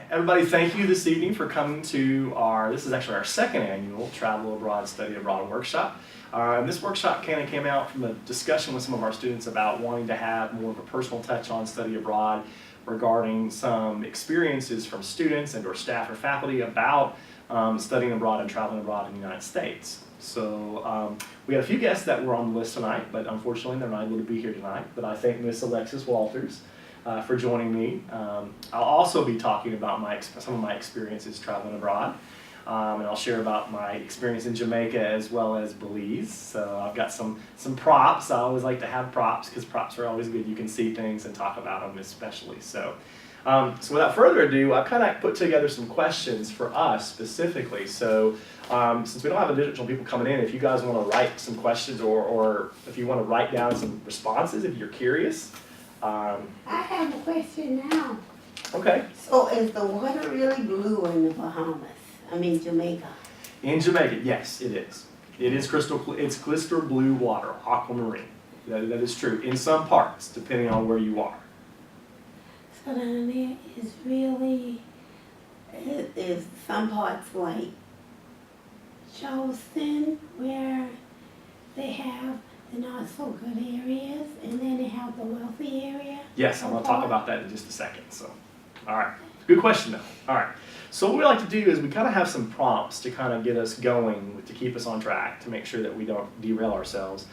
Everybody, thank you this evening for coming to this is actually our second annual Travel Abroad, Study Abroad workshop. This workshop kind of came out from a discussion with some of our students about wanting to have more of a personal touch on study abroad regarding some experiences from students and or staff or faculty about studying abroad and traveling abroad in the United States. So we had a few guests that were on the list tonight, but unfortunately they're not able to be here tonight. But I thank Miss Alexis Walters for joining me. I'll also be talking about some of my experiences traveling abroad. And I'll share about my experience in Jamaica as well as Belize. So I've got some props. I always like to have props because props are always good. You can see things and talk about them especially. So without further ado, I've kind of put together some questions for us specifically. So since we don't have additional people coming in, if you guys want to write some questions or if you want to write down some responses if you're curious. I have a question now. Okay. So is the water really blue in the Bahamas? I mean Jamaica. In Jamaica, yes, it is. It is it's crystal blue water, aquamarine. That is true. In some parts, depending on where you are. So down there is really, is some parts like Charleston where they have the not so good areas and then they have the wealthy area? Yes, I'm going to talk about that in just a second. So, all right. Good question though. All right. So what we like to do is we kind of have some prompts to kind of get us going, to keep us on track, to make sure that we don't derail ourselves.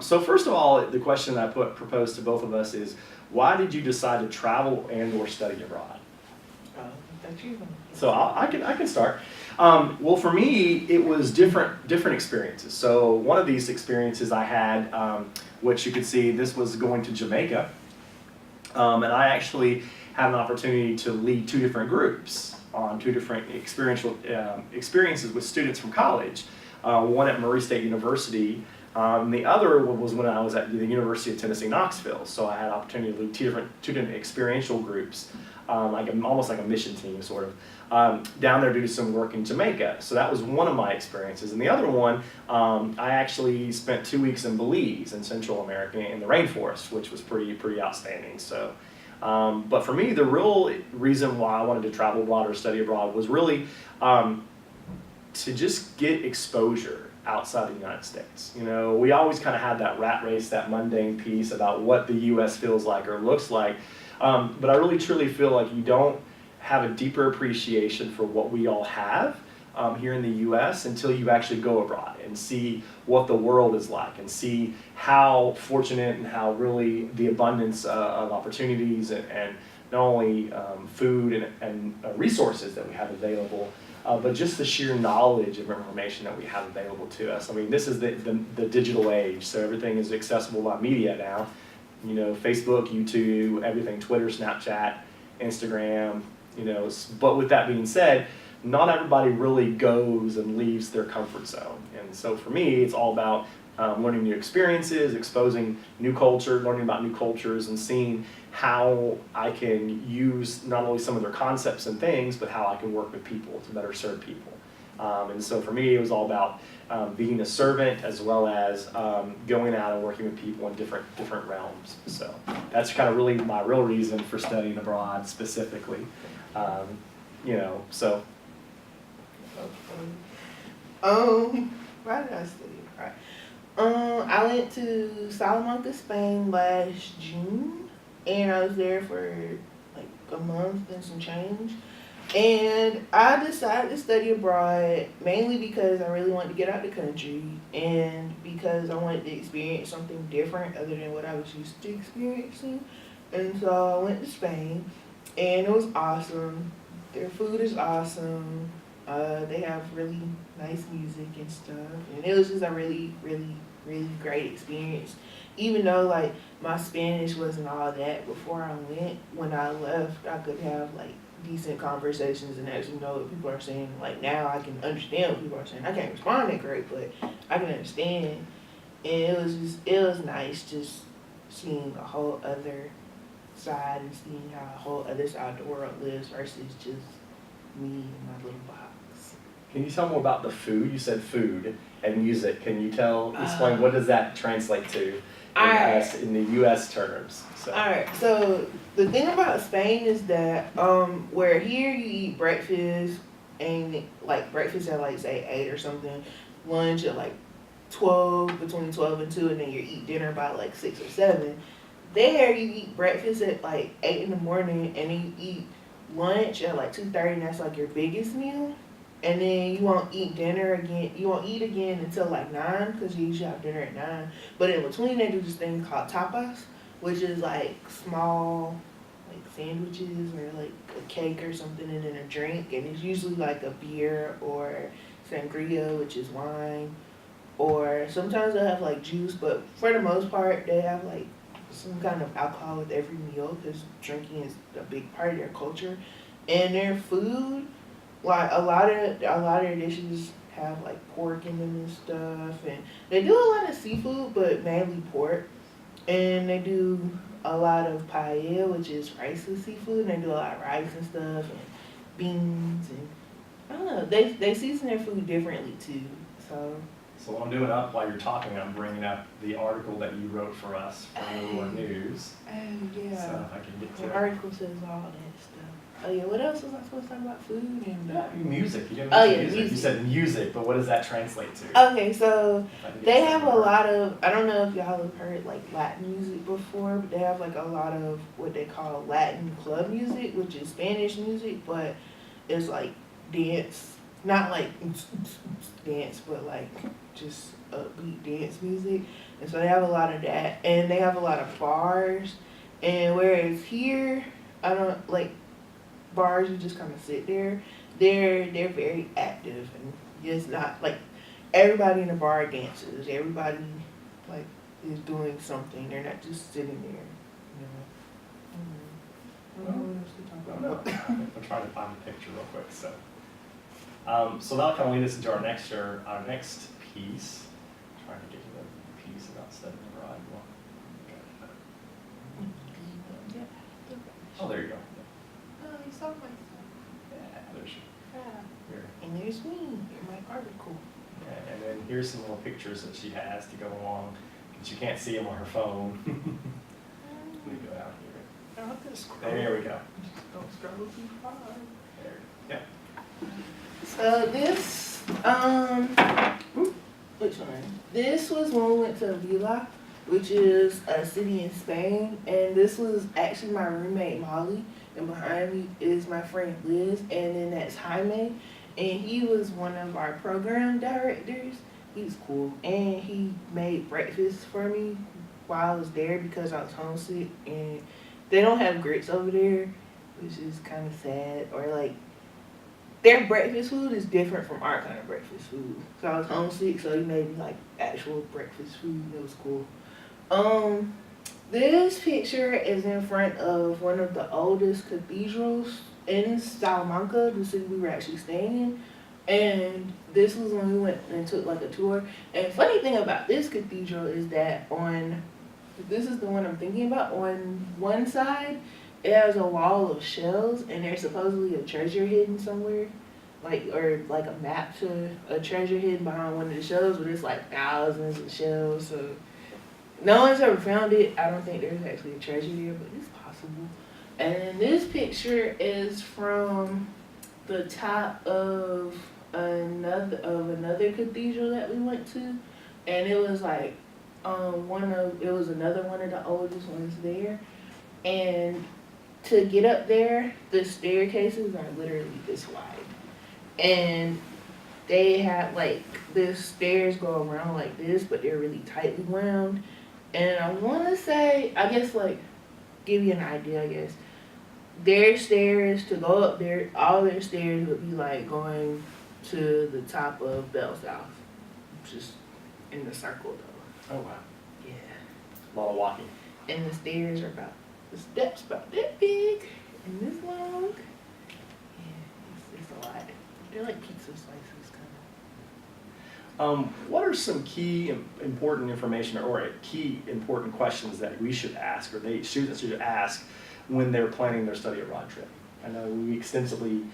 So first of all, the question that I proposed to both of us is, why did you decide to travel and or study abroad? So I can start. Well, for me, it was different experiences. So one of these experiences I had, which you could see, this was going to Jamaica, and I actually had an opportunity to lead two different groups on two different experiences with students from college. One at Murray State University, the other was when I was at the University of Tennessee, Knoxville. So I had an opportunity to lead two different experiential groups, almost like a mission team, sort of, down there to do some work in Jamaica. So that was one of my experiences. And the other one, I actually spent 2 weeks in Belize in Central America in the rainforest, which was pretty outstanding. So. But for me, the real reason why I wanted to travel abroad or study abroad was really to just get exposure outside the United States. You know, we always kind of have that rat race, that mundane piece about what the U.S. feels like or looks like. But I really truly feel like you don't have a deeper appreciation for what we all have here in the U.S. until you actually go abroad and see what the world is like and see how fortunate and how really the abundance of opportunities and not only food and resources that we have available, but just the sheer knowledge of information that we have available to us. I mean, this is the digital age, so everything is accessible by media now. You know, Facebook, YouTube, everything, Twitter, Snapchat, Instagram, you know. But with that being said, not everybody really goes and leaves their comfort zone. And so for me, it's all about learning new experiences, exposing new culture, learning about new cultures, and seeing how I can use not only some of their concepts and things, but how I can work with people to better serve people. And so for me, it was all about being a servant as well as going out and working with people in different realms. So that's kind of really my real reason for studying abroad specifically. You know, so. Why did I study abroad? I went to Salamanca, Spain last June, and I was there for like a month and some change. And I decided to study abroad mainly because I really wanted to get out of the country and because I wanted to experience something different other than what I was used to experiencing. And so I went to Spain, and it was awesome. Their food is awesome. They have really nice music and stuff, and it was just a really, really, really great experience. Even though like my Spanish wasn't all that before I went, when I left, I could have like decent conversations and actually know what people are saying. Like now I can understand what people are saying. I can't respond that great, but I can understand. And it was nice just seeing a whole other side and seeing how a whole other side of the world lives versus just me in my little box. Can you tell more about the food? You said food and music. Can you explain what does that translate to? Alright. in the U.S. terms. So. Alright, so the thing about Spain is that where here you eat breakfast and like breakfast at like say 8 or something, lunch at like 12, between 12 and 2, and then you eat dinner by like 6 or 7. There you eat breakfast at like 8 in the morning, and then you eat lunch at like 2:30, and that's like your biggest meal. And then you won't eat dinner again. You won't eat again until like 9, because you usually have dinner at 9. But in between, they do this thing called tapas, which is like small, like sandwiches or like a cake or something, and then a drink. And it's usually like a beer or sangria, which is wine, or sometimes they'll have like juice. But for the most part, they have like some kind of alcohol with every meal, because drinking is a big part of their culture. And their food, like a lot of their dishes have like pork in them and stuff, and they do a lot of seafood, but mainly pork. And they do a lot of paella, which is rice with seafood, and they do a lot of rice and stuff, and beans, and I don't know, they season their food differently too. So what I'm doing up while you're talking, I'm bringing up the article that you wrote for us for your news. Oh yeah. So if I can get to The it. article says all that stuff. Oh yeah, what else was I supposed to talk about? Food and Music. You didn't Oh, mention yeah, music. You music. said music, but what does that translate to? Okay, so If I can get they to have that a word. lot of, I don't know if y'all have heard like Latin music before, but they have like a lot of what they call Latin club music, which is Spanish music, but it's like dance, not like dance, but like just upbeat dance music. And so they have a lot of that, and they have a lot of bars. And whereas here, I don't like bars, you just kind of sit there. They're very active, and it's not like everybody in the bar dances. Everybody like is doing something. They're not just sitting there. You know. I don't know what else to talk No, about. I'm trying to find a picture real quick. So that'll kind of lead us into our next piece. Trying to get to the piece about studying abroad. Well, okay. Oh, there you go. Oh, you saw my Yeah, there's here. And there's me in my article. Yeah, and then here's some little pictures that she has to go along, because you can't see them on her phone. Let me go out here. I'll just scroll. There we go. Don't scroll too far. There. Yeah. So this, which one? This was when we went to Vila, which is a city in Spain, and this was actually my roommate Molly, and behind me is my friend Liz, and then that's Jaime, and he was one of our program directors. He's cool, and he made breakfast for me while I was there because I was homesick, and they don't have grits over there, which is kind of sad, or like their breakfast food is different from our kind of breakfast food. So I was homesick, so he made me like actual breakfast food. It was cool. This picture is in front of one of the oldest cathedrals in Salamanca, the city we were actually staying in. And this was when we went and took like a tour. And funny thing about this cathedral is that this is the one I'm thinking about, on one side, it has a wall of shells, and there's supposedly a treasure hidden somewhere, or like a map to a treasure hidden behind one of the shells, but it's like thousands of shells, so no one's ever found it. I don't think there's actually a treasure there, but it's possible. And this picture is from the top of another cathedral that we went to, and it was like it was another one of the oldest ones there, and to get up there, the staircases are literally this wide. And they have like the stairs go around like this, but they're really tightly wound. And I want to say, I guess like, give you an idea, I guess. Their stairs to go up there, all their stairs would be like going to the top of Bell South. Just in the circle though. Oh, wow. Yeah. A lot of walking. And the stairs are the steps about that big and this long. Yeah, it's a lot. They're like pizza slices kind of. What are some key important information or key important questions that we should ask, or students should ask when they're planning their study abroad trip? I know we extensively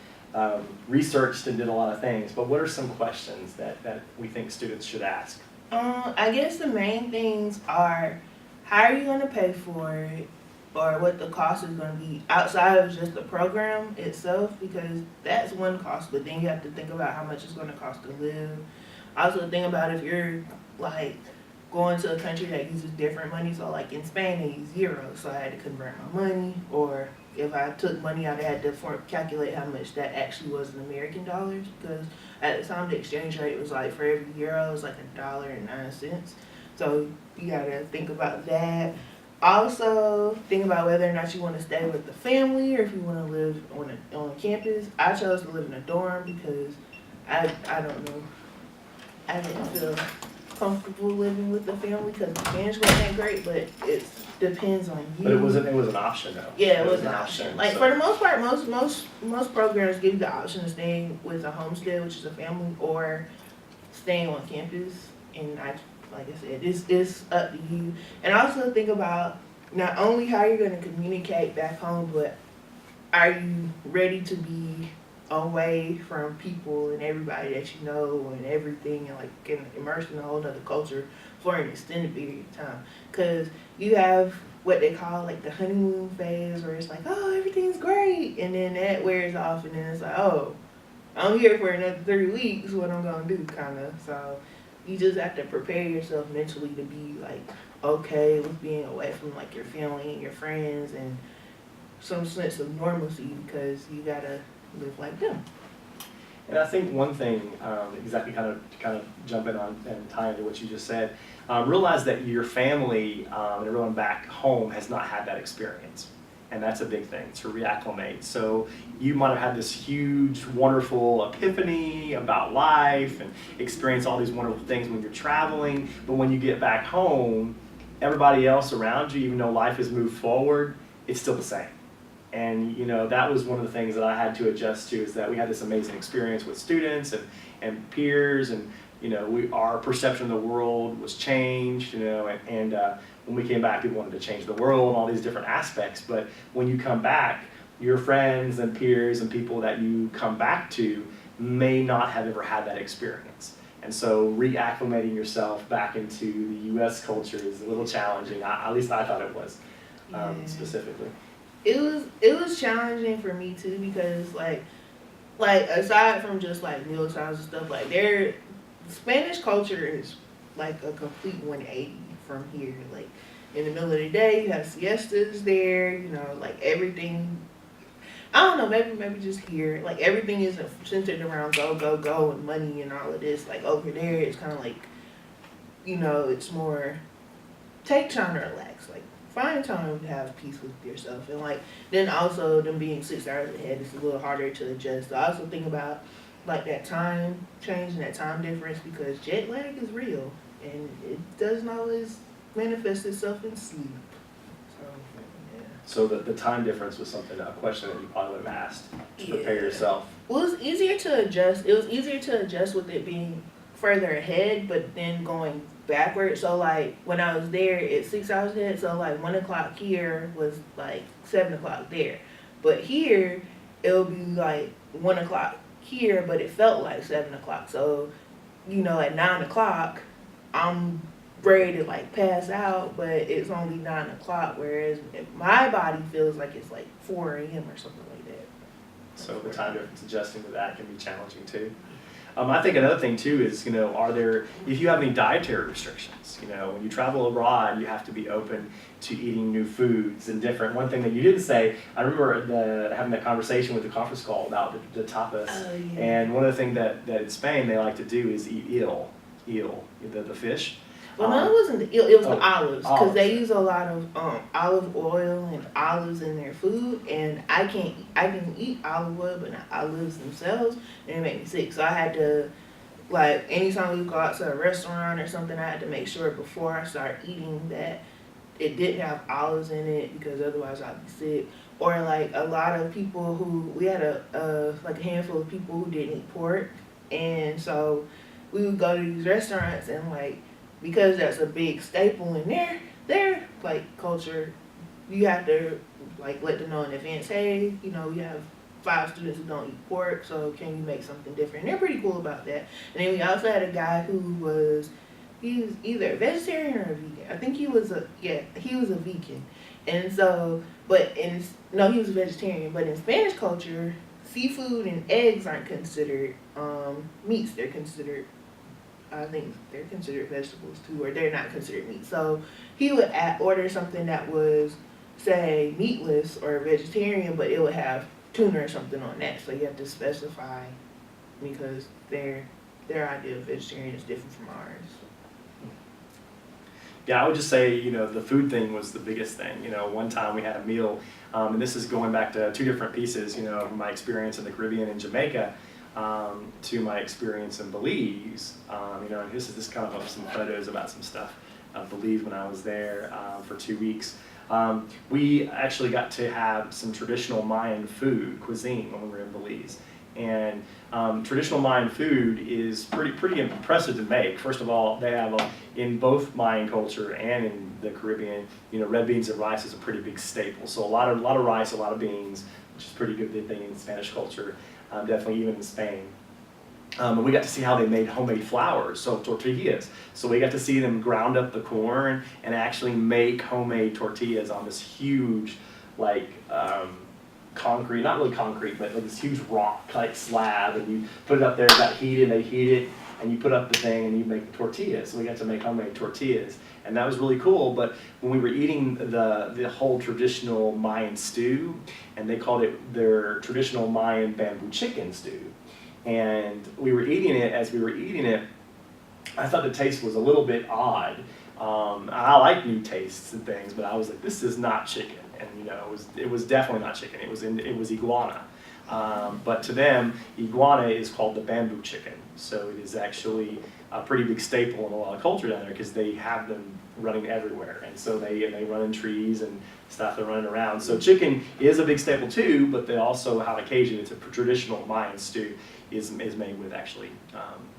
researched and did a lot of things, but what are some questions that we think students should ask? I guess the main things are how are you going to pay for it, or what the cost is going to be outside of just the program itself, because that's one cost, but then you have to think about how much it's going to cost to live. Also think about if you're like going to a country that uses different money, so like in Spain they use euros, so I had to convert my money, or if I took money out I had to calculate how much that actually was in American dollars, because at the time the exchange rate was like for every euro it was like $1.09. So you gotta think about that. Also, think about whether or not you want to stay with the family or if you want to live on campus. I chose to live in a dorm because I don't know, I didn't feel comfortable living with the family because the Spanish wasn't that great, but it depends on you. But it was an option though. Yeah, it was an option. Like so. for the most part, most programs give you the option of staying with a homestead, which is a family, or staying on campus. And like I said, it's up to you. And also think about not only how you're going to communicate back home, but are you ready to be away from people and everybody that you know and everything, and like getting immersed in a whole other culture for an extended period of time? Because you have what they call like the honeymoon phase, where it's like, oh, everything's great, and then that wears off, and then it's like, oh, I'm here for another 3 weeks, what I'm gonna do, kind of. So you just have to prepare yourself mentally to be like okay with being away from like your family and your friends and some sense of normalcy, because you gotta live like them. And I think one thing, exactly kind of jump in on and tie into what you just said, realize that your family and everyone back home has not had that experience. And that's a big thing, to reacclimate. So you might have had this huge, wonderful epiphany about life and experience all these wonderful things when you're traveling, but when you get back home, everybody else around you, even though life has moved forward, it's still the same. And you know, that was one of the things that I had to adjust to, is that we had this amazing experience with students and peers, and you know, our perception of the world was changed, you know, and when we came back, people wanted to change the world and all these different aspects. But when you come back, your friends and peers and people that you come back to may not have ever had that experience. And so reacclimating yourself back into the U.S. culture is a little challenging. At least I thought it was, specifically. It was challenging for me too, because like aside from just like meal times and stuff, like their Spanish culture is like a complete 180 from here. Like in the middle of the day, you have siestas there. You know, like everything. I don't know, maybe just here, like everything isn't centered around go and money and all of this. Like over there, it's kind of like, you know, it's more take time to relax. Like find time to have peace with yourself, and like then also them being 6 hours ahead, it's a little harder to adjust. So I also think about like that time change and that time difference, because jet lag is real and it doesn't always manifest itself in sleep. So yeah. So the time difference was a question that you probably would have asked to prepare yourself. Well, it was easier to adjust. It was easier to adjust with it being further ahead, but then going backwards. So like when I was there, it's 6 hours ahead. So like 1 o'clock here was like 7 o'clock there. But here, it'll be like 1 o'clock here, but it felt like 7 o'clock. So, you know, at 9 o'clock, I'm ready to like pass out, but it's only 9 o'clock, whereas my body feels like it's like 4 a.m. or something like that. So the time difference, adjusting to that, can be challenging too. I think another thing too is, you know, if you have any dietary restrictions, you know, when you travel abroad, you have to be open to eating new foods and different. One thing that you didn't say, I remember having that conversation with the conference call about the tapas. Oh, yeah. And one of the things that in Spain they like to do is eat eel, the fish. Well, no, it wasn't it was the olives, because olives. they use a lot of olive oil and olives in their food, and I can eat olive oil, but not olives themselves, and it made me sick. So I had to, like, anytime we go out to a restaurant or something, I had to make sure before I start eating that it didn't have olives in it, because otherwise I'd be sick. Or like a lot of people we had a handful of people who didn't eat pork, and so we would go to these restaurants, and like, because that's a big staple in their like culture, you have to like let them know in advance, hey, you know, we have 5 students who don't eat pork, so can you make something different? And they're pretty cool about that. And then we also had a guy who was he was either a vegetarian or a vegan. I think he was a vegan. And so, he was a vegetarian. But in Spanish culture, seafood and eggs aren't considered meats. They're considered, I think they're considered vegetables too, or they're not considered meat. So he would order something that was, say, meatless or vegetarian, but it would have tuna or something on that. So you have to specify because their idea of vegetarian is different from ours. Yeah, I would just say, the food thing was the biggest thing. One time we had a meal, and this is going back to two different pieces, from my experience in the Caribbean and Jamaica to my experience in Belize. And this kind of some photos about some stuff of Belize when I was there for 2 weeks. We actually got to have some traditional Mayan food cuisine when we were in Belize. And traditional Mayan food is pretty impressive to make. First of all, they have in both Mayan culture and in the Caribbean, red beans and rice is a pretty big staple. So a lot of rice, a lot of beans, which is pretty good thing in Spanish culture, definitely even in Spain. And we got to see how they made homemade flours, so tortillas. So we got to see them ground up the corn and actually make homemade tortillas on this huge, concrete, not really concrete, but this huge rock slab, and you put it up there, it got heated, they heat it, and you put up the thing and you make the tortillas. So we got to make homemade tortillas, and that was really cool. But when we were eating the whole traditional Mayan stew, and they called it their traditional Mayan bamboo chicken stew, and we were eating it, I thought the taste was a little bit odd. I like new tastes and things, but I was like, this is not chicken. And it was definitely not chicken. It was iguana. But to them, iguana is called the bamboo chicken. So it is actually a pretty big staple in a lot of culture down there because they have them running everywhere. And so they run in trees and stuff. They're running around. So chicken is a big staple too, but they also have occasion. It's a traditional Mayan stew is made with actually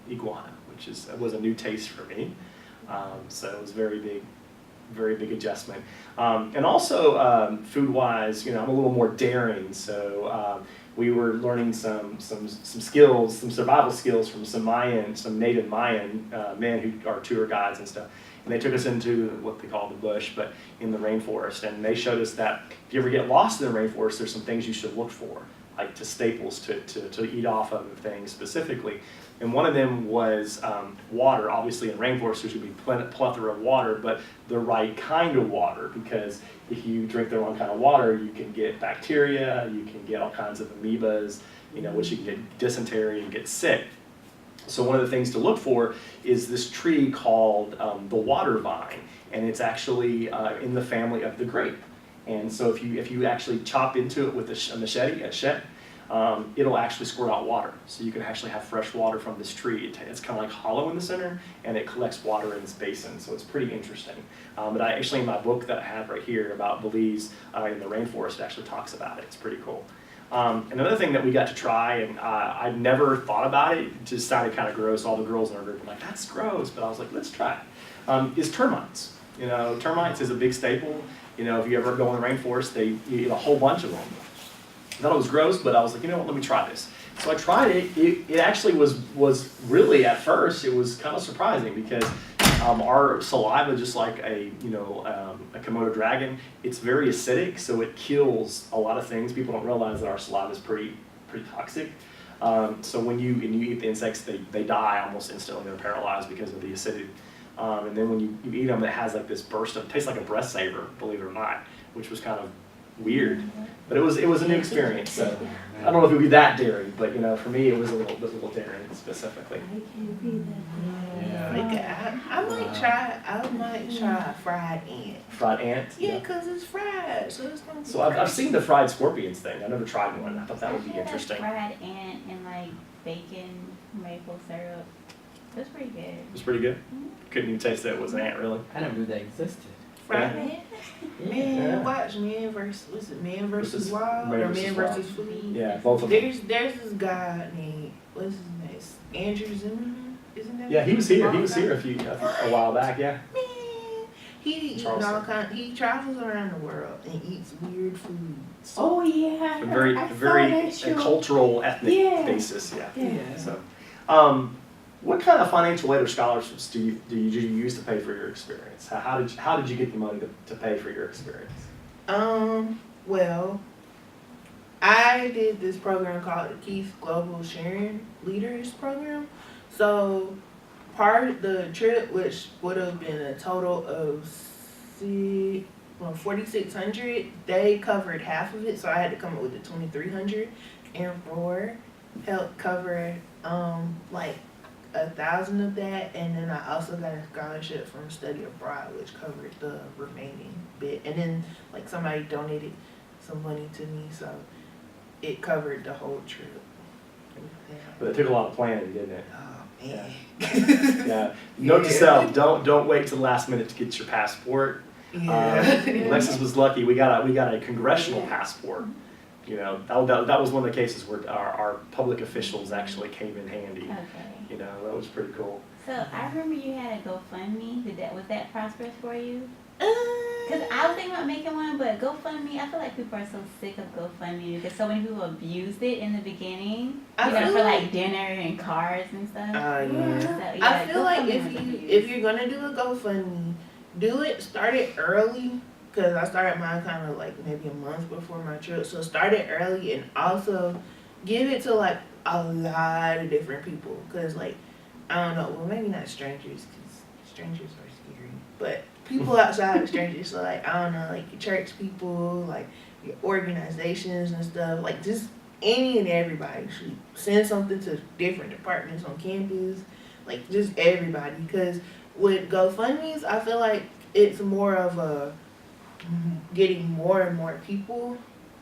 iguana, which was a new taste for me. So it was very big adjustment. And also food-wise, I'm a little more daring, so we were learning some skills, some survival skills from some native Mayan men who are tour guides and stuff. And they took us into what they call the bush, but in the rainforest. And they showed us that if you ever get lost in the rainforest, there's some things you should look for, like to staples to eat off of things specifically. And one of them was water. Obviously in rainforests there's going to be plethora of water, but the right kind of water, because if you drink the wrong kind of water, you can get bacteria, you can get all kinds of amoebas, which you can get dysentery and get sick. So one of the things to look for is this tree called the water vine, and it's actually in the family of the grape. And so if you actually chop into it with a machete, it'll actually squirt out water. So you can actually have fresh water from this tree. It's kind of like hollow in the center, and it collects water in this basin. So it's pretty interesting. But in my book that I have right here about Belize in the rainforest, it actually talks about it. It's pretty cool. Another thing that we got to try, and I'd never thought about it, it just sounded kind of gross. All the girls in our group were like, that's gross. But I was like, let's try it. Is termites. Termites is a big staple. If you ever go in the rainforest, you eat a whole bunch of them. I thought it was gross, but I was like, let me try this. So I tried it. It actually was really, at first, it was kind of surprising because our saliva, just like a Komodo dragon, it's very acidic, so it kills a lot of things. People don't realize that our saliva is pretty toxic. So when you eat the insects, they die almost instantly. They're paralyzed because of the acidity. And then when you eat them, it has like this burst of, it tastes like a breast saver, believe it or not, which was kind of weird, but it was a new experience. So I don't know if it would be that daring, but for me it was a little daring specifically. I can't be that daring. Yeah. I might try fried ant. Fried ant? Yeah, because it's fried, so it's gonna be So I've seen the fried scorpions thing. I've never tried one. I thought that would be interesting. Fried ant and bacon, maple syrup. That's pretty good. It was pretty good. Couldn't even taste that it was an ant, really. I never knew that existed. fried Yeah. ant. Yeah. Watch Man versus Versus Wild Man or versus Man Wild. versus Food. Yeah, both of them. There's this guy named, what's his name? Andrew Zimmerman, isn't that? Yeah, he was here. He was here a while back. Yeah. Man, he eats all Charleston. kind. He travels around the world and eats weird food. Oh, yeah. A very I saw very that show. cultural, ethnic Yeah. basis. Yeah. Yeah. So, What kind of financial aid or scholarships do you use to pay for your experience? How did you get the money to pay for your experience? Well, I did this program called the Keith Global Sharing Leaders Program. So part of the trip, which would have been a total of 4,600, they covered half of it, so I had to come up with the 2,300, and Roar helped cover like 1,000 of that, and then I also got a scholarship from Study Abroad, which covered the remaining bit, and then like somebody donated some money to me, so it covered the whole trip. But it took a lot of planning, didn't it? Oh man. Yeah. Note to self: don't wait till the last minute to get your passport. Yeah. Alexis was lucky. We got a congressional passport. You know, that was one of the cases where our public officials actually came in handy. Okay. You know, that was pretty cool. So I remember you had a GoFundMe. Was that prosperous for you? Because I was thinking about making one, but GoFundMe, I feel like people are so sick of GoFundMe because so many people abused it in the beginning. I You know, feel for like- like dinner and cars and stuff. Yeah. So, I yeah, feel like GoFundMe was abused. if you're gonna do a GoFundMe, start it early, cause I started mine kind of like maybe a month before my trip. So start it early, and also give it to like a lot of different people, cause like I don't know, well maybe not strangers, cause strangers are scary, but people outside of strangers. So like I don't know, like your church people, like your organizations and stuff, like just any and everybody should send something to different departments on campus, like just everybody. Because with GoFundMe's, I feel like it's more of a getting more and more people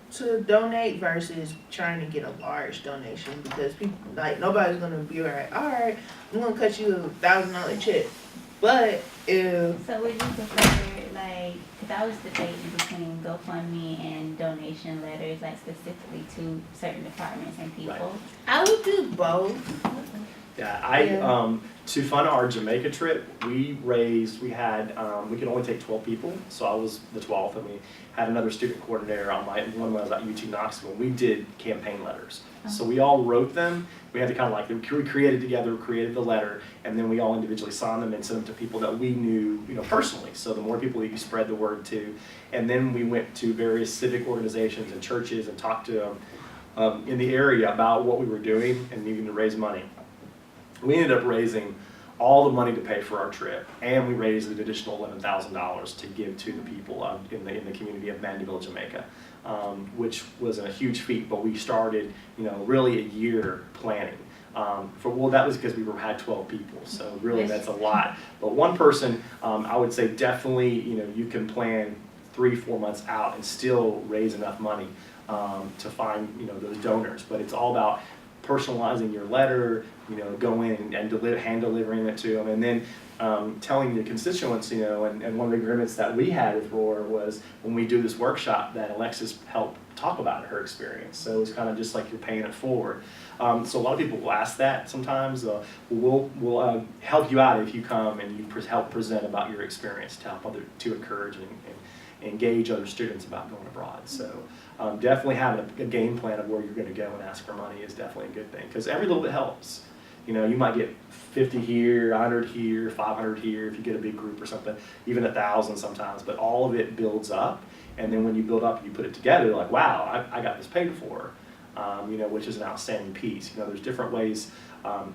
to donate versus trying to get a large donation, because people like nobody's gonna be like, all right, I'm gonna cut you $1,000 check. But if So would you prefer, like, because I was debating between GoFundMe and donation letters, like specifically to certain departments and people. I would do both. Yeah, Yeah. To fund our Jamaica trip, we had, we could only take 12 people, so I was the 12th, and we had another student coordinator on my one when I was at UT Knoxville. We did campaign letters. So we all wrote them. We had to kind of like, we created together, created the letter, and then we all individually signed them and sent them to people that we knew, you know, personally. So the more people you spread the word to. And then we went to various civic organizations and churches and talked to them in the area about what we were doing and needing to raise money. We ended up raising all the money to pay for our trip, and we raised an additional $11,000 to give to the people in the community of Mandeville, Jamaica, which was a huge feat. But we started, you know, really a year planning. That was because we had 12 people, so really that's a lot. But one person, I would say definitely, you know, you can plan 3-4 months out and still raise enough money to find, you know, those donors. But it's all about personalizing your letter, you know, going and hand delivering it to them, and then telling the constituents, you know, and one of the agreements that we had with Roar was when we do this workshop that Alexis helped talk about her experience. So it's kind of just like you're paying it forward. So a lot of people will ask that sometimes. We'll help you out if you come and you help present about your experience to help to encourage and engage other students about going abroad. So definitely having a game plan of where you're going to go and ask for money is definitely a good thing, because every little bit helps. You know, you might get 50 here, 100 here, 500 here if you get a big group or something, even 1,000 sometimes, but all of it builds up. And then when you build up and you put it together, you're like, wow, I got this paid for, you know, which is an outstanding piece. You know, there's different ways. I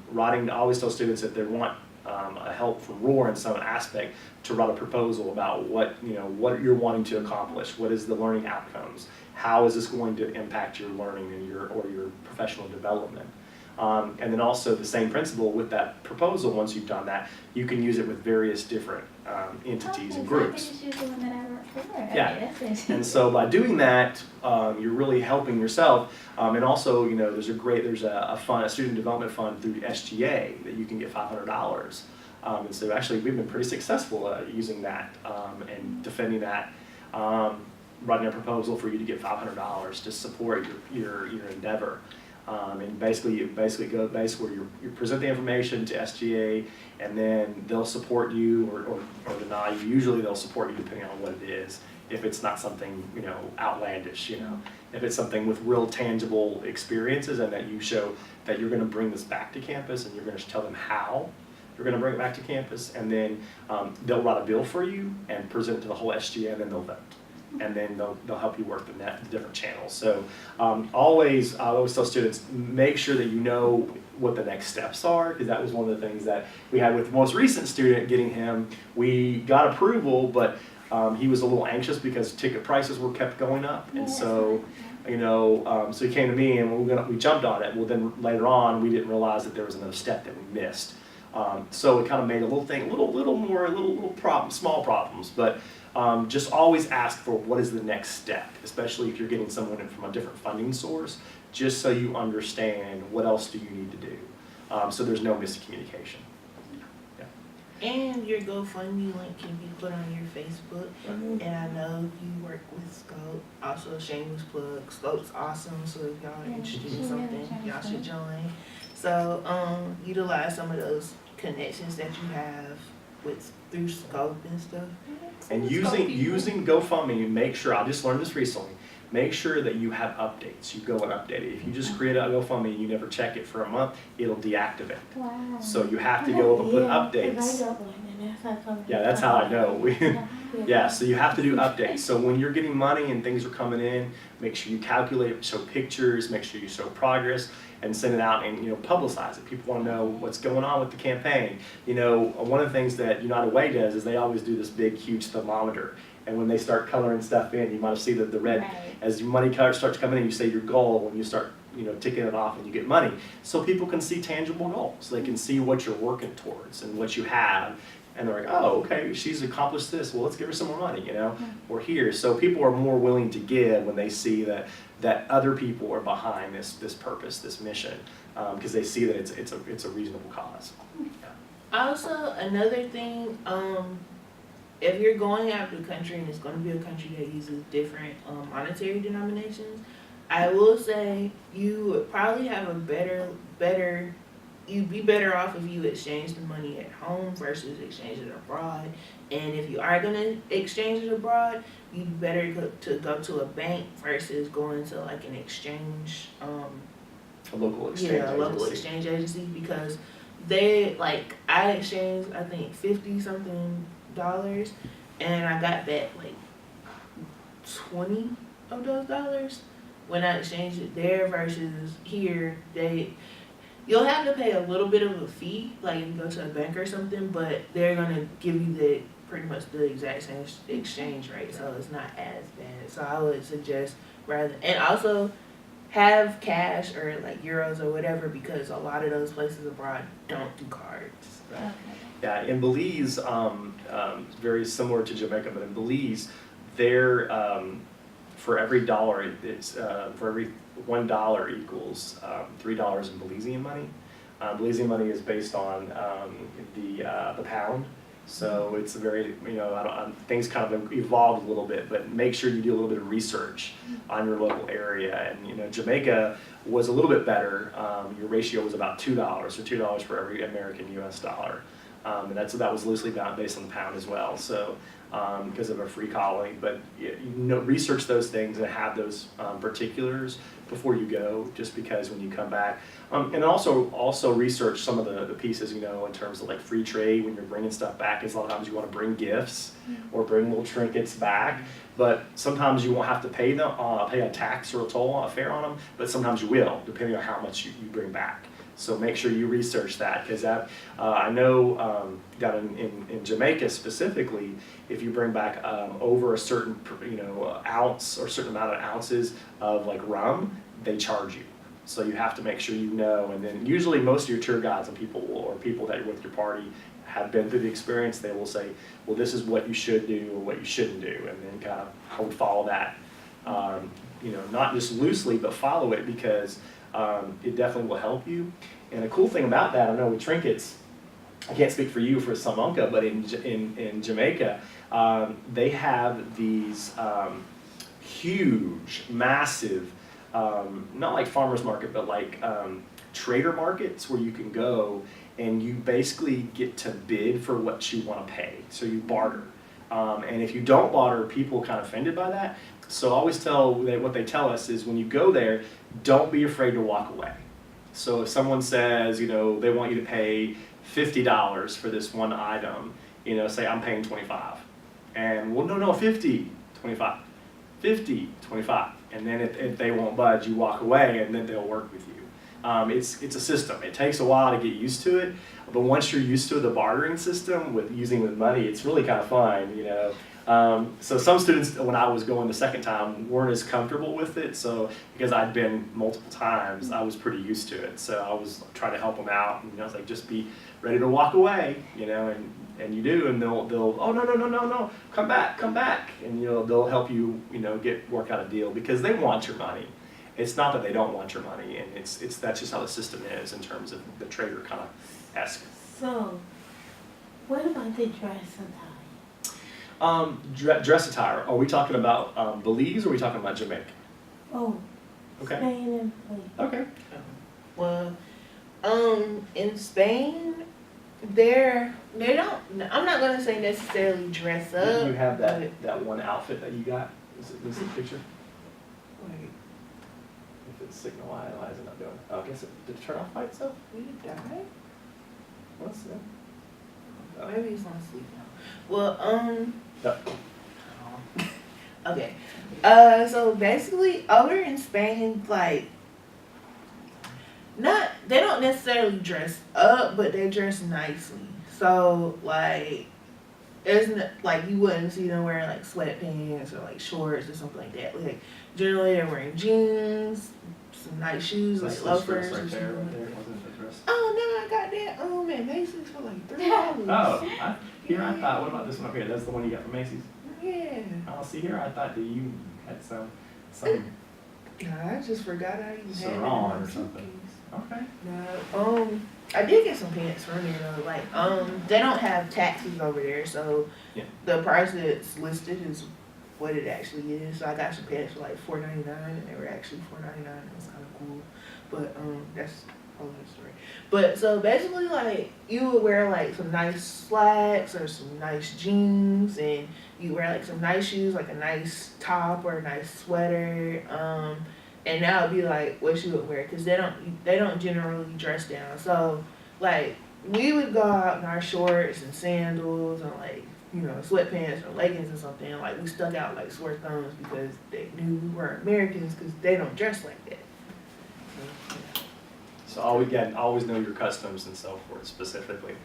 always tell students that they want a help from Roar in some aspect to write a proposal about what you're wanting to accomplish. What is the learning outcomes? How is this going to impact your learning and your professional development? And then also the same principle with that proposal. Once you've done that, you can use it with various different entities and groups. So I can just use the one that I wrote for. Yeah. Okay, that's it. And so by doing that, you're really helping yourself. And also, you know, there's a student development fund through SGA that you can get $500. And so actually, we've been pretty successful using that and defending that. Writing a proposal for you to get $500 to support your endeavor. And basically you present the information to SGA, and then they'll support you or deny you. Usually they'll support you depending on what it is. If it's not something, you know, outlandish, you know, If it's something with real tangible experiences and that you show that you're gonna bring this back to campus and you're gonna tell them how you're gonna bring it back to campus, and then they'll write a bill for you and present it to the whole SGA, and then they'll vote. And then they'll help you work the different channels. So I always tell students, make sure that you know what the next steps are, because that was one of the things that we had with the most recent student getting him. We got approval, but he was a little anxious because ticket prices were kept going up. And so, so he came to me and we jumped on it. Well, then later on, we didn't realize that there was another step that we missed. So it kind of made a little problem, small problems, but just always ask for what is the next step, especially if you're getting someone in from a different funding source, just so you understand what else do you need to do, so there's no miscommunication. And your GoFundMe link can be put on your Facebook. And I know you work with Scope. Also, shameless plug. Scope's awesome. So if y'all are interested in something, y'all should join. So utilize some of those connections that you have through Scope and stuff. And using GoFundMe, make sure, I just learned this recently, make sure that you have updates. You go and update it. If you just create a GoFundMe and you never check it for a month, it'll deactivate. Wow. So you have to go and put updates. Yeah, that's how I know. Yeah, so you have to do updates. So when you're getting money and things are coming in, make sure you calculate, show pictures, make sure you show progress, and send it out and publicize it. People want to know what's going on with the campaign. One of the things that United Way does is they always do this big, huge thermometer. And when they start coloring stuff in, you might see that the red, Right. as your money starts coming in, you say your goal when you start ticking it off and you get money. So people can see tangible goals. They can see what you're working towards and what you have. And they're like, oh, okay, she's accomplished this. Well, let's give her some more money, We're here. So people are more willing to give when they see that other people are behind this purpose, this mission, because they see that it's a reasonable cause. Also, another thing, if you're going out of the country and it's going to be a country that uses different monetary denominations, I will say you would probably have you'd be better off if you exchange the money at home versus exchange it abroad. And if you are going to exchange it abroad, you'd be better to go to a bank versus going to like an exchange, A local exchange agency. a local exchange agency, because I exchanged I think $50-something, and I got back like 20 of those dollars when I exchanged it there versus here. You'll have to pay a little bit of a fee, like if you go to a bank or something, but they're gonna give you pretty much the exact same exchange rate, so it's not as bad. So I would suggest and also have cash or like euros or whatever, because a lot of those places abroad don't do cards. Okay. Yeah, in Belize, very similar to Jamaica, but in Belize, they're for every dollar, it's for every $1 equals $3 in Belizean money. Belizean money is based on the pound, so it's very things kind of evolved a little bit, but make sure you do a little bit of research on your local area. And Jamaica was a little bit better. Your ratio was about $2, so $2 for every American U.S. dollar. And that was loosely based on the pound as well. So because of a free colony, but research those things and have those particulars before you go, just because when you come back, and also research some of the pieces, in terms of like free trade when you're bringing stuff back. Because a lot of times you want to bring gifts or bring little trinkets back, but sometimes you won't have to pay a tax or a toll, a fare on them, but sometimes you will, depending on how much you bring back. So make sure you research that, because I know down in Jamaica specifically, if you bring back over a certain ounce or certain amount of ounces of like rum, they charge you. So you have to make sure and then usually most of your tour guides and people that are with your party have been through the experience. They will say, well, this is what you should do or what you shouldn't do, and then kind of I would follow that. Not just loosely, but follow it, because it definitely will help you. And a cool thing about that, I know with trinkets, I can't speak for you for Salamanca, but in Jamaica, they have these huge, massive, not like farmers market, but like trader markets where you can go and you basically get to bid for what you want to pay. So you barter. And if you don't barter, people are kind of offended by that. So I always tell, what they tell us is when you go there, don't be afraid to walk away. So if someone says, they want you to pay $50 for this one item, say I'm paying 25. And well, no, 50, 25, 50, 25. And then if they won't budge, you walk away and then they'll work with you. It's a system. It takes a while to get used to it, but once you're used to the bartering system with money, it's really kind of fun, So some students, when I was going the second time, weren't as comfortable with it. So because I'd been multiple times, I was pretty used to it. So I was trying to help them out, and I was like, just be ready to walk away, and you do, and they'll oh no, come back, and they'll help you, work out a deal because they want your money. It's not that they don't want your money, and that's just how the system is in terms of the trader kind of esque. So, what about the dress attire? Dress attire. Are we talking about Belize or are we talking about Jamaica? Oh, Okay. Spain and Belize. Okay. Well, in Spain, they don't. I'm not gonna say necessarily dress up. You have but- that one outfit that you got. Is it a picture? Wait, If it's signal, why is it not doing it? Oh, I guess did it turn off by itself? we died? What's that? Oh. Maybe it's on sleep now. Well, No. okay. So basically, over in Spain, like, they don't necessarily dress up, but they dress nicely. So like, like you wouldn't see them wearing like sweatpants or like shorts or something like that. Like generally they're wearing jeans, some nice shoes like loafers. Right or there, something. wasn't the dress? Oh no, I got that at Macy's for like $3. Oh, I thought, what about this one up here? That's the one you got from Macy's? Yeah. Oh, see here, I thought that you had some, Nah, I just forgot I even had it in sarong my or something. suitcase. Okay. No, I did get some pants from there though. Like, they don't have taxes over there, so Yeah. the price that's listed is what it actually is. So I got some pants for like $4.99, and they were actually $4.99. It was kind of cool, but that's a whole other story. But so basically, like, you would wear like some nice slacks or some nice jeans, and you wear like some nice shoes, like a nice top or a nice sweater. And that would be like what you would wear, because they don't generally dress down. So like we would go out in our shorts and sandals and like sweatpants or leggings or something. And, like we stuck out like sore thumbs because they knew we were Americans, because they don't dress like that. So, yeah. So always know your customs and so forth specifically.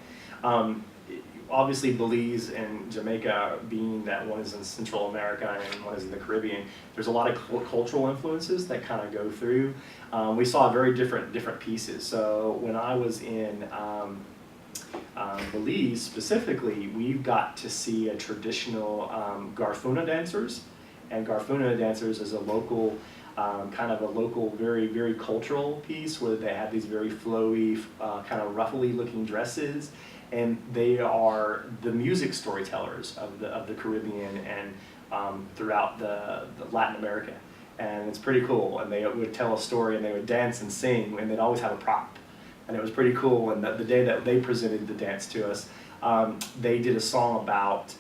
Obviously Belize and Jamaica, being that one is in Central America and one is in the Caribbean, there's a lot of cultural influences that kind of go through. We saw very different pieces. So when I was in Belize specifically, we got to see a traditional Garfuna dancers, and Garfuna dancers is a local very, very cultural piece where they have these very flowy, kind of ruffly looking dresses, and they are the music storytellers of the Caribbean and throughout the Latin America. And it's pretty cool, and they would tell a story and they would dance and sing, and they'd always have a prop. And it was pretty cool, and the day that they presented the dance to us, they did a song about,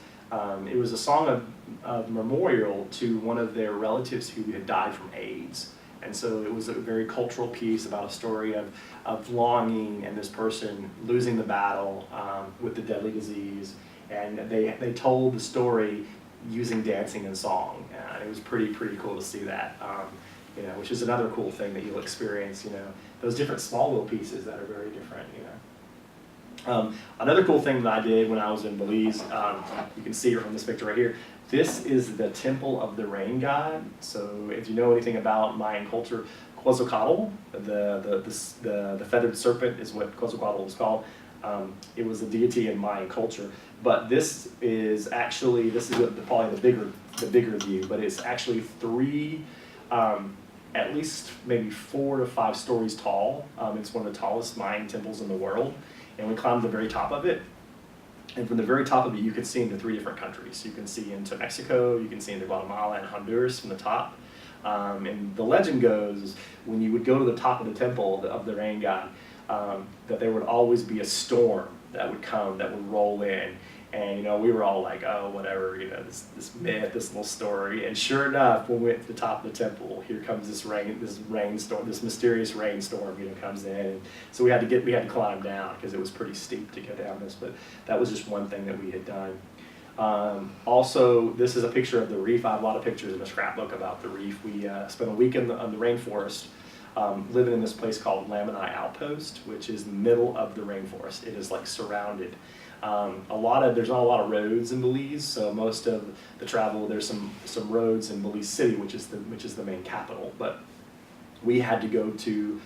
it was a song of memorial to one of their relatives who had died from AIDS. And so it was a very cultural piece about a story of longing and this person losing the battle with the deadly disease. And they told the story using dancing and song. And it was pretty cool to see that, which is another cool thing that you'll experience, those different small little pieces that are very different, Another cool thing that I did when I was in Belize, you can see it from this picture right here. This is the Temple of the Rain God. So if you know anything about Mayan culture, Quetzalcoatl, the feathered serpent is what Quetzalcoatl was called. It was a deity in Mayan culture. But this is probably the bigger view, but it's actually at least maybe 4 to 5 stories tall. It's one of the tallest Mayan temples in the world. And we climbed to the very top of it. And from the very top of it, you can see into 3 different countries. You can see into Mexico, you can see into Guatemala and Honduras from the top. And the legend goes, when you would go to the top of the temple of the rain god, that there would always be a storm that would come, that would roll in. And, you know, we were all like, oh, whatever, you know, this myth, this little story. And sure enough, when we went to the top of the temple, here comes this rainstorm, this mysterious rainstorm, you know, comes in. And so we had to climb down because it was pretty steep to go down this. But that was just one thing that we had done. Also, this is a picture of the reef. I have a lot of pictures in a scrapbook about the reef. We spent a week on the rainforest, living in this place called Lamanai Outpost, which is the middle of the rainforest. It is like surrounded. There's not a lot of roads in Belize, so most of the travel, there's some roads in Belize City, which is the main capital. But we had to go to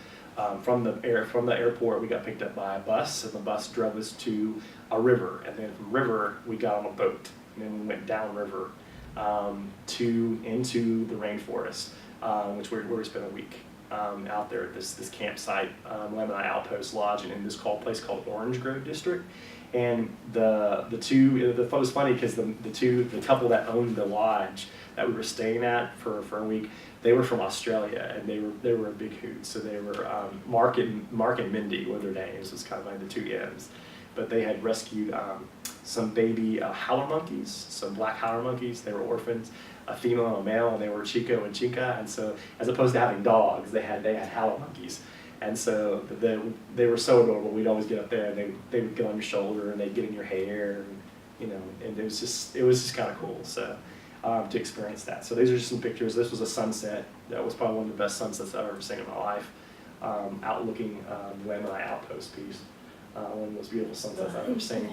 from the airport. We got picked up by a bus, and the bus drove us to a river, and then from river we got on a boat, and then we went down river into the rainforest, where we spent a week. Out there at this campsite, Lamanai Outpost Lodge, in this place called Orange Grove District. And it was funny because the couple that owned the lodge that we were staying at for a week, they were from Australia, and they were a big hoot. So they were Mark and Mindy were their names. It was kind of like the two M's, but they had rescued some baby howler monkeys, some black howler monkeys. They were orphans, a female and a male, and they were Chico and Chica. And so, as opposed to having dogs, they had howler monkeys. And so they were so adorable. We'd always get up there, and they would get on your shoulder, and they'd get in your hair, and, you know, and it was just kind of cool. So to experience that. So these are just some pictures. This was a sunset. That was probably one of the best sunsets I've ever seen in my life. Outlooking the Lamanai Outpost piece. One of the most beautiful sunsets I've ever seen.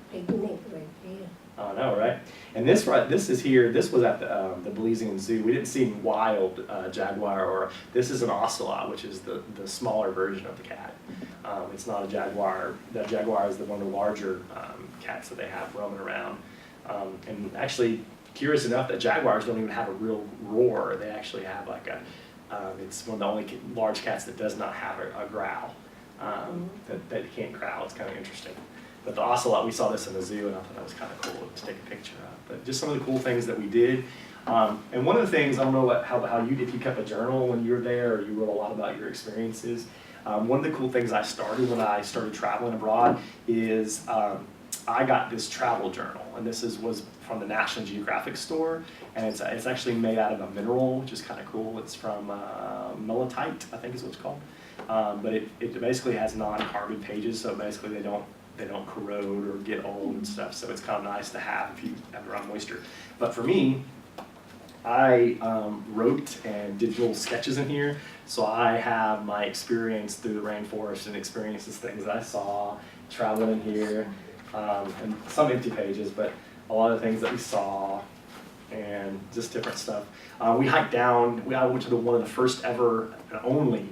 Picnic right there. I know, right? And this was at the Belizean Zoo. We didn't see any wild jaguar, or this is an ocelot, which is the smaller version of the cat. It's not a jaguar. The jaguar is one of the larger cats that they have roaming around. And actually, curious enough, that jaguars don't even have a real roar. They actually have like it's one of the only large cats that does not have a growl. That can't growl. It's kind of interesting. But the ocelot, we saw this in the zoo, and I thought that was kind of cool to take a picture of. But just some of the cool things that we did. And one of the things, I don't know if you kept a journal when you were there, or you wrote a lot about your experiences. One of the cool things I started when I started traveling abroad is I got this travel journal, and this was from the National Geographic store, and it's actually made out of a mineral, which is kind of cool. It's from melitite, I think is what it's called. But it basically has non-carbon pages, so basically they don't corrode or get old and stuff, so it's kind of nice to have if you have around moisture. But for me, I wrote and did little sketches in here, so I have my experience through the rainforest and experiences, things that I saw, traveling in here, and some empty pages, but a lot of things that we saw, and just different stuff. We hiked down, I went to one of the first ever and only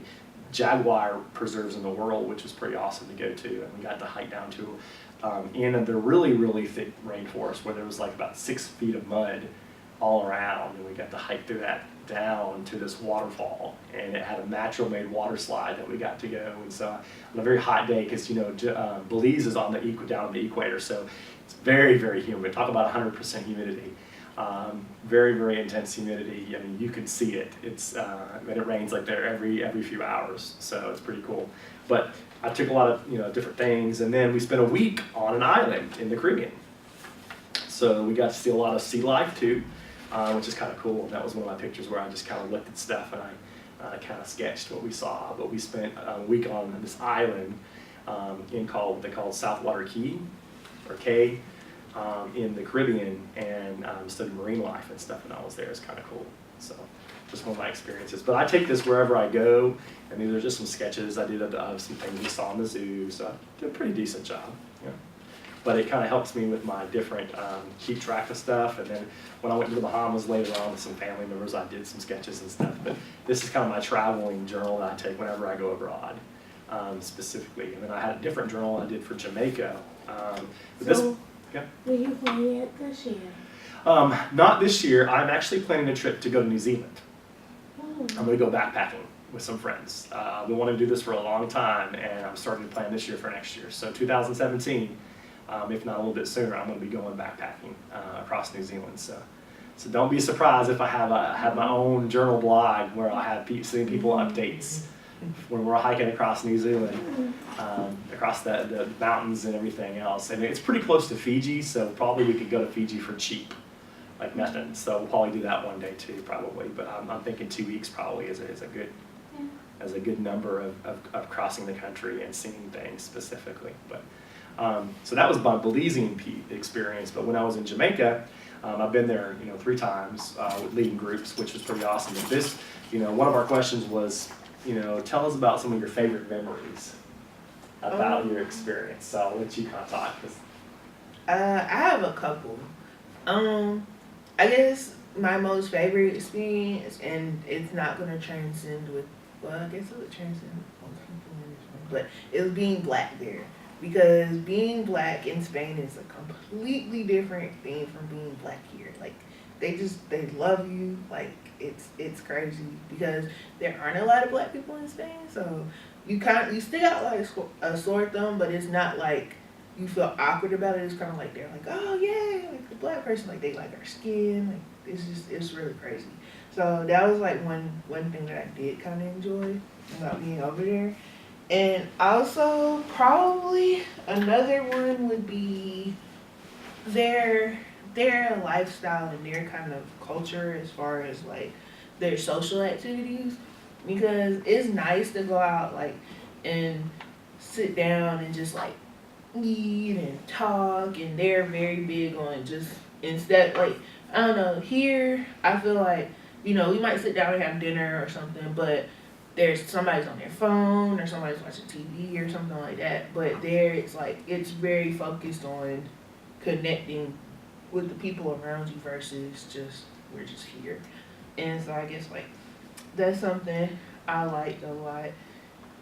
jaguar preserves in the world, which was pretty awesome to go to, and we got to hike down to in the really, really thick rainforest where there was like about 6 feet of mud all around, and we got to hike through that down to this waterfall, and it had a natural made water slide that we got to go. And so on a very hot day, because Belize is on down the equator, so it's very, very humid. Talk about 100% humidity. Very, very intense humidity. I mean, you can see it. And it rains like there every few hours, so it's pretty cool. But I took a lot of different things, and then we spent a week on an island in the Caribbean. So we got to see a lot of sea life too, which is kind of cool. That was one of my pictures where I just kind of looked at stuff and I kind of sketched what we saw. But we spent a week on this island what they called Southwater Key, or Cay. In the Caribbean, and studied marine life and stuff, and I was there. It's kind of cool. So just one of my experiences. But I take this wherever I go, and these are just some sketches I did of some things we saw in the zoo, so I did a pretty decent job. Yeah. But it kind of helps me with my different, keep track of stuff, and then when I went to the Bahamas later on with some family members, I did some sketches and stuff. But this is kind of my traveling journal that I take whenever I go abroad, specifically. And then I had a different journal I did for Jamaica. Will you play it this year? Not this year. I'm actually planning a trip to go to New Zealand. Oh. I'm going to go backpacking with some friends. I've been wanting to do this for a long time, and I'm starting to plan this year for next year. So 2017, if not a little bit sooner, I'm going to be going backpacking across New Zealand. So don't be surprised if I have my own journal blog where I have sending people updates when we're hiking across New Zealand, across the mountains and everything else. And it's pretty close to Fiji, so probably we could go to Fiji for cheap, like nothing. So we'll probably do that one day too, probably. But I'm thinking 2 weeks probably is a good Yeah. as a good number of crossing the country and seeing things specifically. But so that was my Belizean experience. But when I was in Jamaica, I've been there, 3 times with leading groups, which was pretty awesome. But this, one of our questions was, tell us about some of your favorite memories about your experience. So I'll let you kind of talk. I have a couple. I guess my most favorite experience, and it's not gonna transcend with, well, I guess it would transcend most people in this room, but it was being black there. Because being black in Spain is a completely different thing from being black here. Like, they love you. Like, it's crazy because there aren't a lot of black people in Spain, so you still got like a sore thumb, but it's not like you feel awkward about it. It's kind of like they're like, oh yeah, like the black person, like they like our skin. Like it's really crazy. So that was like one thing that I did kind of enjoy about being over there. And also probably another one would be their lifestyle and their kind of culture as far as like their social activities, because it's nice to go out like and sit down and just like eat and talk, and they're very big on just instead like I don't know, here I feel like we might sit down and have dinner or something, but there's somebody's on their phone or somebody's watching TV or something like that. But there it's very focused on connecting with the people around you versus we're just here. And so I guess like that's something I liked a lot.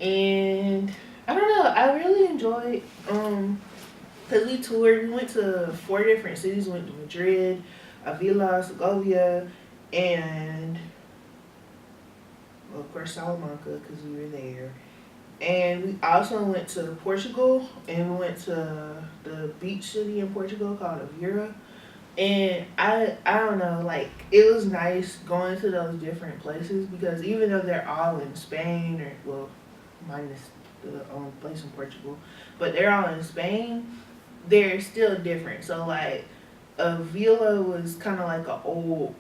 And I don't know, I really enjoyed because we toured, we went to 4 different cities. We went to Madrid, Avila, Segovia, and of course Salamanca because we were there. And we also went to Portugal, and we went to the beach city in Portugal called Aveiro. And I don't know, like it was nice going to those different places because even though they're all in Spain, or well, minus the place in Portugal, but they're all in Spain, they're still different. So like Avila was kind of like a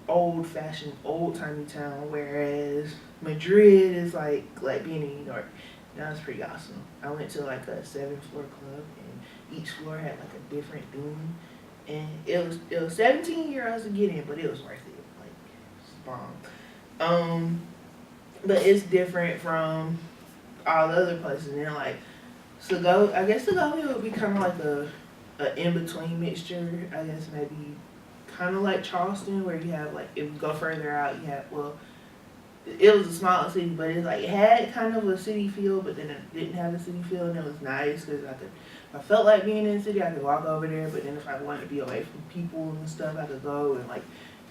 old-fashioned, old-timey town, whereas Madrid is like being in New York. That was pretty awesome. I went to like a 7-floor club, and each floor had like a different theme, and it was 17 euros to get in, but it was worth it. Like it's bomb. But it's different from all the other places. And then like I guess Segovia would be kind of like a in-between mixture. I guess maybe kind of like Charleston, where you have like if you go further out, you have it was a smaller city, but it had kind of a city feel, but then it didn't have a city feel, and it was nice because if I felt like being in the city, I could walk over there. But then if I wanted to be away from people and stuff, I could go and like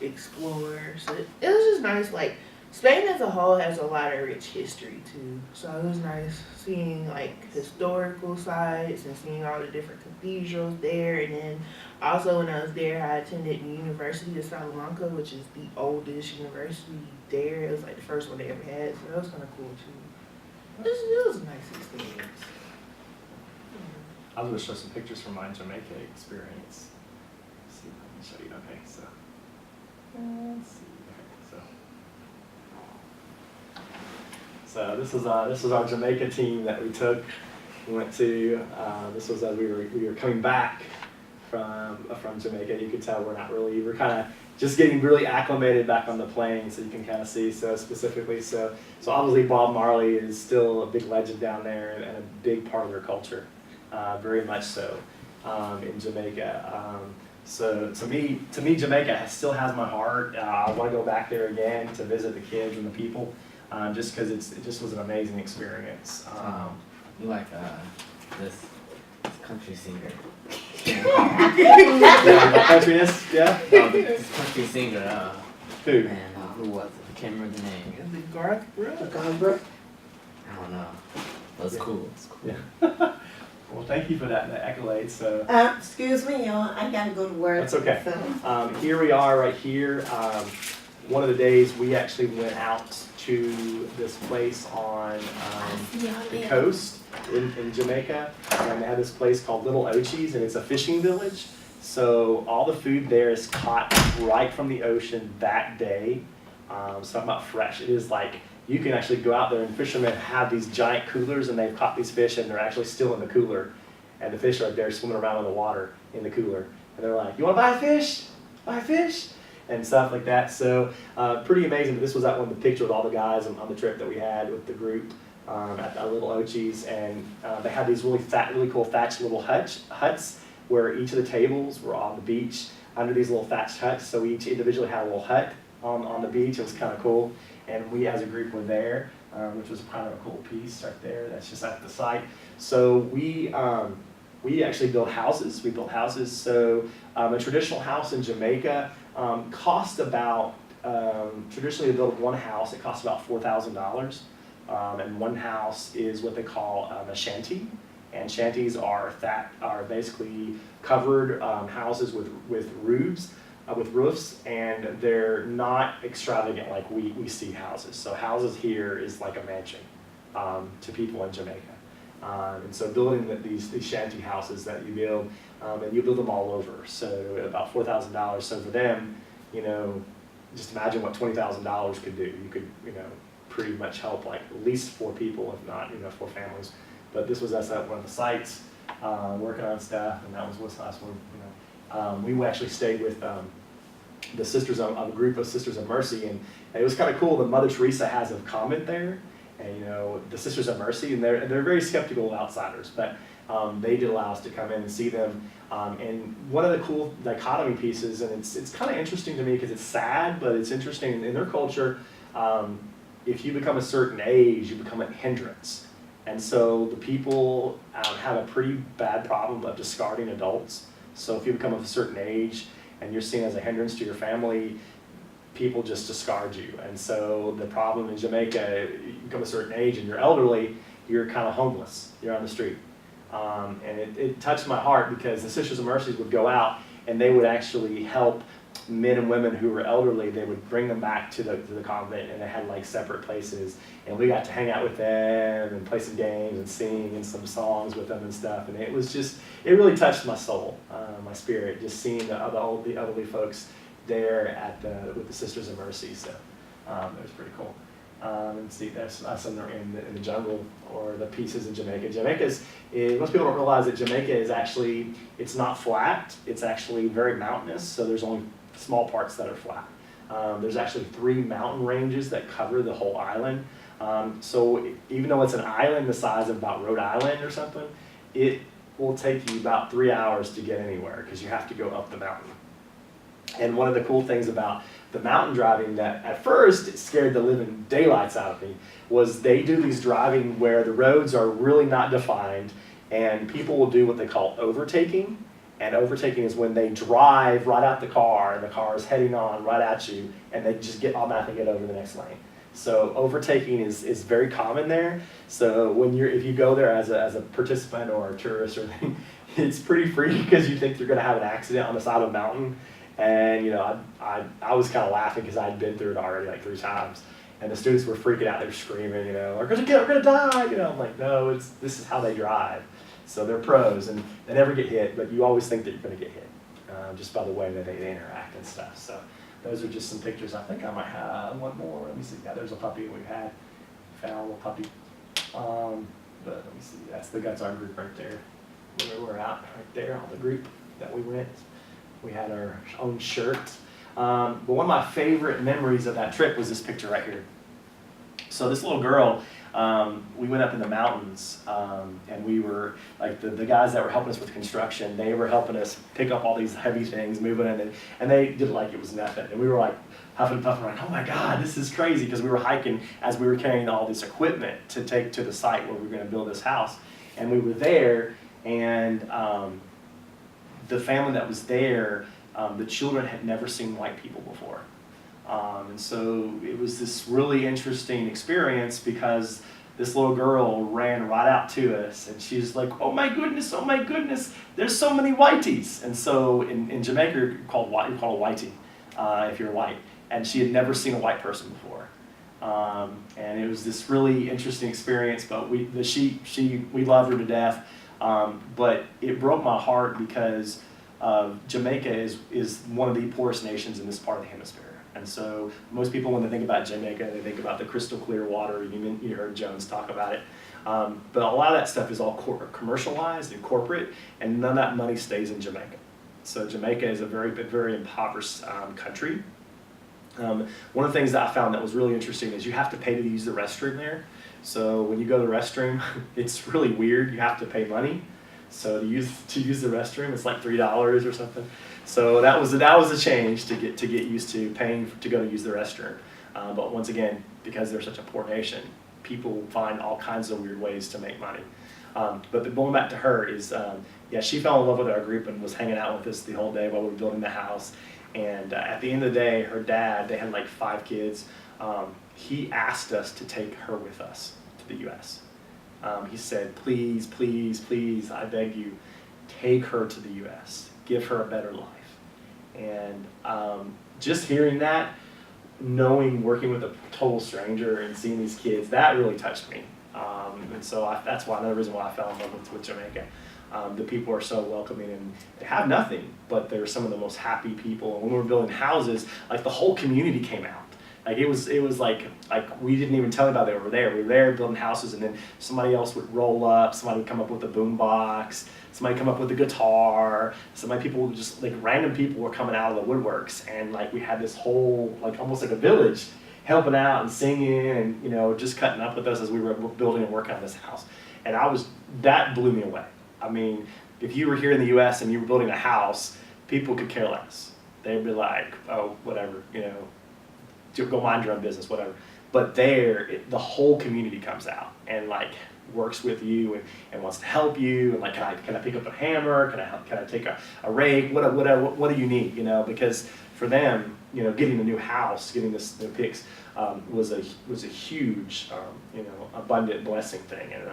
explore. So it was just nice. Like Spain as a whole has a lot of rich history too, so it was nice seeing like historical sites and seeing all the different cathedrals there. And then also when I was there, I attended the University of Salamanca, which is the oldest university there. It was like the first one they ever had, so that was kind of cool too. It was a nice experience. I was going to show some pictures from my Jamaica experience. Let's see if I can show you. Okay, so let's see. Okay, so this was our Jamaica team that we took. We went to. This was as we were coming back from Jamaica. You could tell we're kind of just getting really acclimated back on the plane, so you can kind of see so specifically. So obviously Bob Marley is still a big legend down there and a big part of their culture. Very much so in Jamaica. So to me, Jamaica still has my heart. I want to go back there again to visit the kids and the people, just because it just was an amazing experience. You like this country singer? Countryness, yeah. This country singer. Who? Man, who was it? I can't remember the name. Is it Garth Brooks? I don't know. It was cool. Yeah. Well, thank you for that accolade. So Excuse me, y'all. I gotta go to work. That's okay. So. Here we are right here. One of the days we actually went out to this place on Yeah, the yeah. coast in Jamaica, and they have this place called Little Ochis, and it's a fishing village. So all the food there is caught right from the ocean that day. So I'm about fresh. It is like you can actually go out there, and fishermen have these giant coolers, and they've caught these fish, and they're actually still in the cooler, and the fish are there swimming around in the water in the cooler, and they're like, "You want to buy a fish? Buy a fish?" and stuff like that. So pretty amazing. But this was that one, the picture with all the guys on the trip that we had with the group at Little Ochis, and they had these really cool thatched little huts where each of the tables were on the beach under these little thatched huts. So we each individually had a little hut on the beach. It was kind of cool, and we as a group were there, which was kind of a cool piece right there. That's just at the site. So we actually built houses. We built houses. So a traditional house in Jamaica cost about, traditionally to build one house, it costs about $4,000. And one house is what they call a shanty. And shanties are basically covered houses with roofs, and they're not extravagant like we see houses. So houses here is like a mansion to people in Jamaica. And so building these shanty houses that you build, and you build them all over. So about $4,000. So for them, just imagine what $20,000 could do. You could, pretty much help like at least 4 people, if not, 4 families. But this was us at one of the sites working on stuff, and that was us. We actually stayed with the sisters of a group of Sisters of Mercy, and it was kind of cool. The Mother Teresa has a convent there, and the Sisters of Mercy, and they're very skeptical of outsiders, but they did allow us to come in and see them. And one of the cool dichotomy pieces, and it's kind of interesting to me because it's sad, but it's interesting in their culture. If you become a certain age, you become a hindrance. And so the people have a pretty bad problem of discarding adults. So if you become of a certain age and you're seen as a hindrance to your family, people just discard you. And so the problem in Jamaica, you become a certain age and you're elderly, you're kind of homeless. You're on the street. And it touched my heart because the Sisters of Mercy would go out and they would actually help men and women who were elderly. They would bring them back to the convent, and they had like separate places, and we got to hang out with them and play some games and sing and some songs with them and stuff. And it really touched my soul, my spirit, just seeing the elderly folks there with the Sisters of Mercy. So it was pretty cool. And see, that's us in the jungle, or the pieces in Jamaica. Most people don't realize that Jamaica is actually, it's not flat, it's actually very mountainous, so there's only small parts that are flat. There's actually 3 mountain ranges that cover the whole island. So even though it's an island the size of about Rhode Island or something, it will take you about 3 hours to get anywhere because you have to go up the mountain. And one of the cool things about the mountain driving that at first it scared the living daylights out of me was they do these driving where the roads are really not defined, and people will do what they call overtaking. And overtaking is when they drive right out the car, and the car is heading on right at you, and they just automatically get over the next lane. So overtaking is very common there. So if you go there as a participant or a tourist or anything, it's pretty freaky because you think you're going to have an accident on the side of a mountain. And I was kind of laughing because I'd been through it already like 3 times, and the students were freaking out. They were screaming, we're gonna die. I'm like, no, this is how they drive. So they're pros, and they never get hit, but you always think that you're gonna get hit just by the way that they interact and stuff. So those are just some pictures. I think I might have one more. Let me see. Yeah, there's a puppy we had. Found a little puppy. But let me see. That's the Guts Art group right there. Where we were out right there on the group that we went. We had our own shirts. But one of my favorite memories of that trip was this picture right here. So this little girl, we went up in the mountains, and we were, like the guys that were helping us with construction, they were helping us pick up all these heavy things, moving in, and they did it like it was nothing. And we were like huffing and puffing, like, oh my God, this is crazy, because we were hiking as we were carrying all this equipment to take to the site where we were gonna build this house. And we were there, and the family that was there, the children had never seen white people before. And so it was this really interesting experience because this little girl ran right out to us, and she's like, oh my goodness, there's so many whiteys. And so in Jamaica, you're called a whitey if you're white. And she had never seen a white person before. And it was this really interesting experience, but we loved her to death. But it broke my heart because Jamaica is one of the poorest nations in this part of the hemisphere. And so most people, when they think about Jamaica, they think about the crystal clear water. You heard Jones talk about it. But a lot of that stuff is all commercialized and corporate, and none of that money stays in Jamaica. So Jamaica is a very impoverished country. One of the things that I found that was really interesting is you have to pay to use the restroom there. So when you go to the restroom, it's really weird. You have to pay money. So to use the restroom, it's like $3 or something. So that was a change to get used to paying to go to use the restroom. But once again, because they're such a poor nation, people find all kinds of weird ways to make money. But going back to her is, she fell in love with our group and was hanging out with us the whole day while we were building the house. And at the end of the day, her dad, they had like 5 kids, he asked us to take her with us to the U.S. He said, please, please, please, I beg you, take her to the U.S. Give her a better life. And just hearing that, working with a total stranger and seeing these kids, that really touched me. And so that's another reason why I fell in love with Jamaica. The people are so welcoming, and they have nothing, but they're some of the most happy people. And when we were building houses, like the whole community came out. Like it was like we didn't even tell anybody they were there. We were there building houses, and then somebody else would roll up, somebody would come up with a boom box, somebody come up with a guitar, people would just, like random people were coming out of the woodworks, and like we had this whole, like almost like a village helping out and singing and, just cutting up with us as we were building and working on this house. And that blew me away. I mean, if you were here in the U.S. and you were building a house, people could care less. They'd be like, oh, whatever, go mind your own business, whatever. But there, the whole community comes out and like works with you and wants to help you, and like, can I pick up a hammer? Can I take a rake? What do you need? Because for them, getting a new house, getting this new picks was a huge, abundant blessing thing, and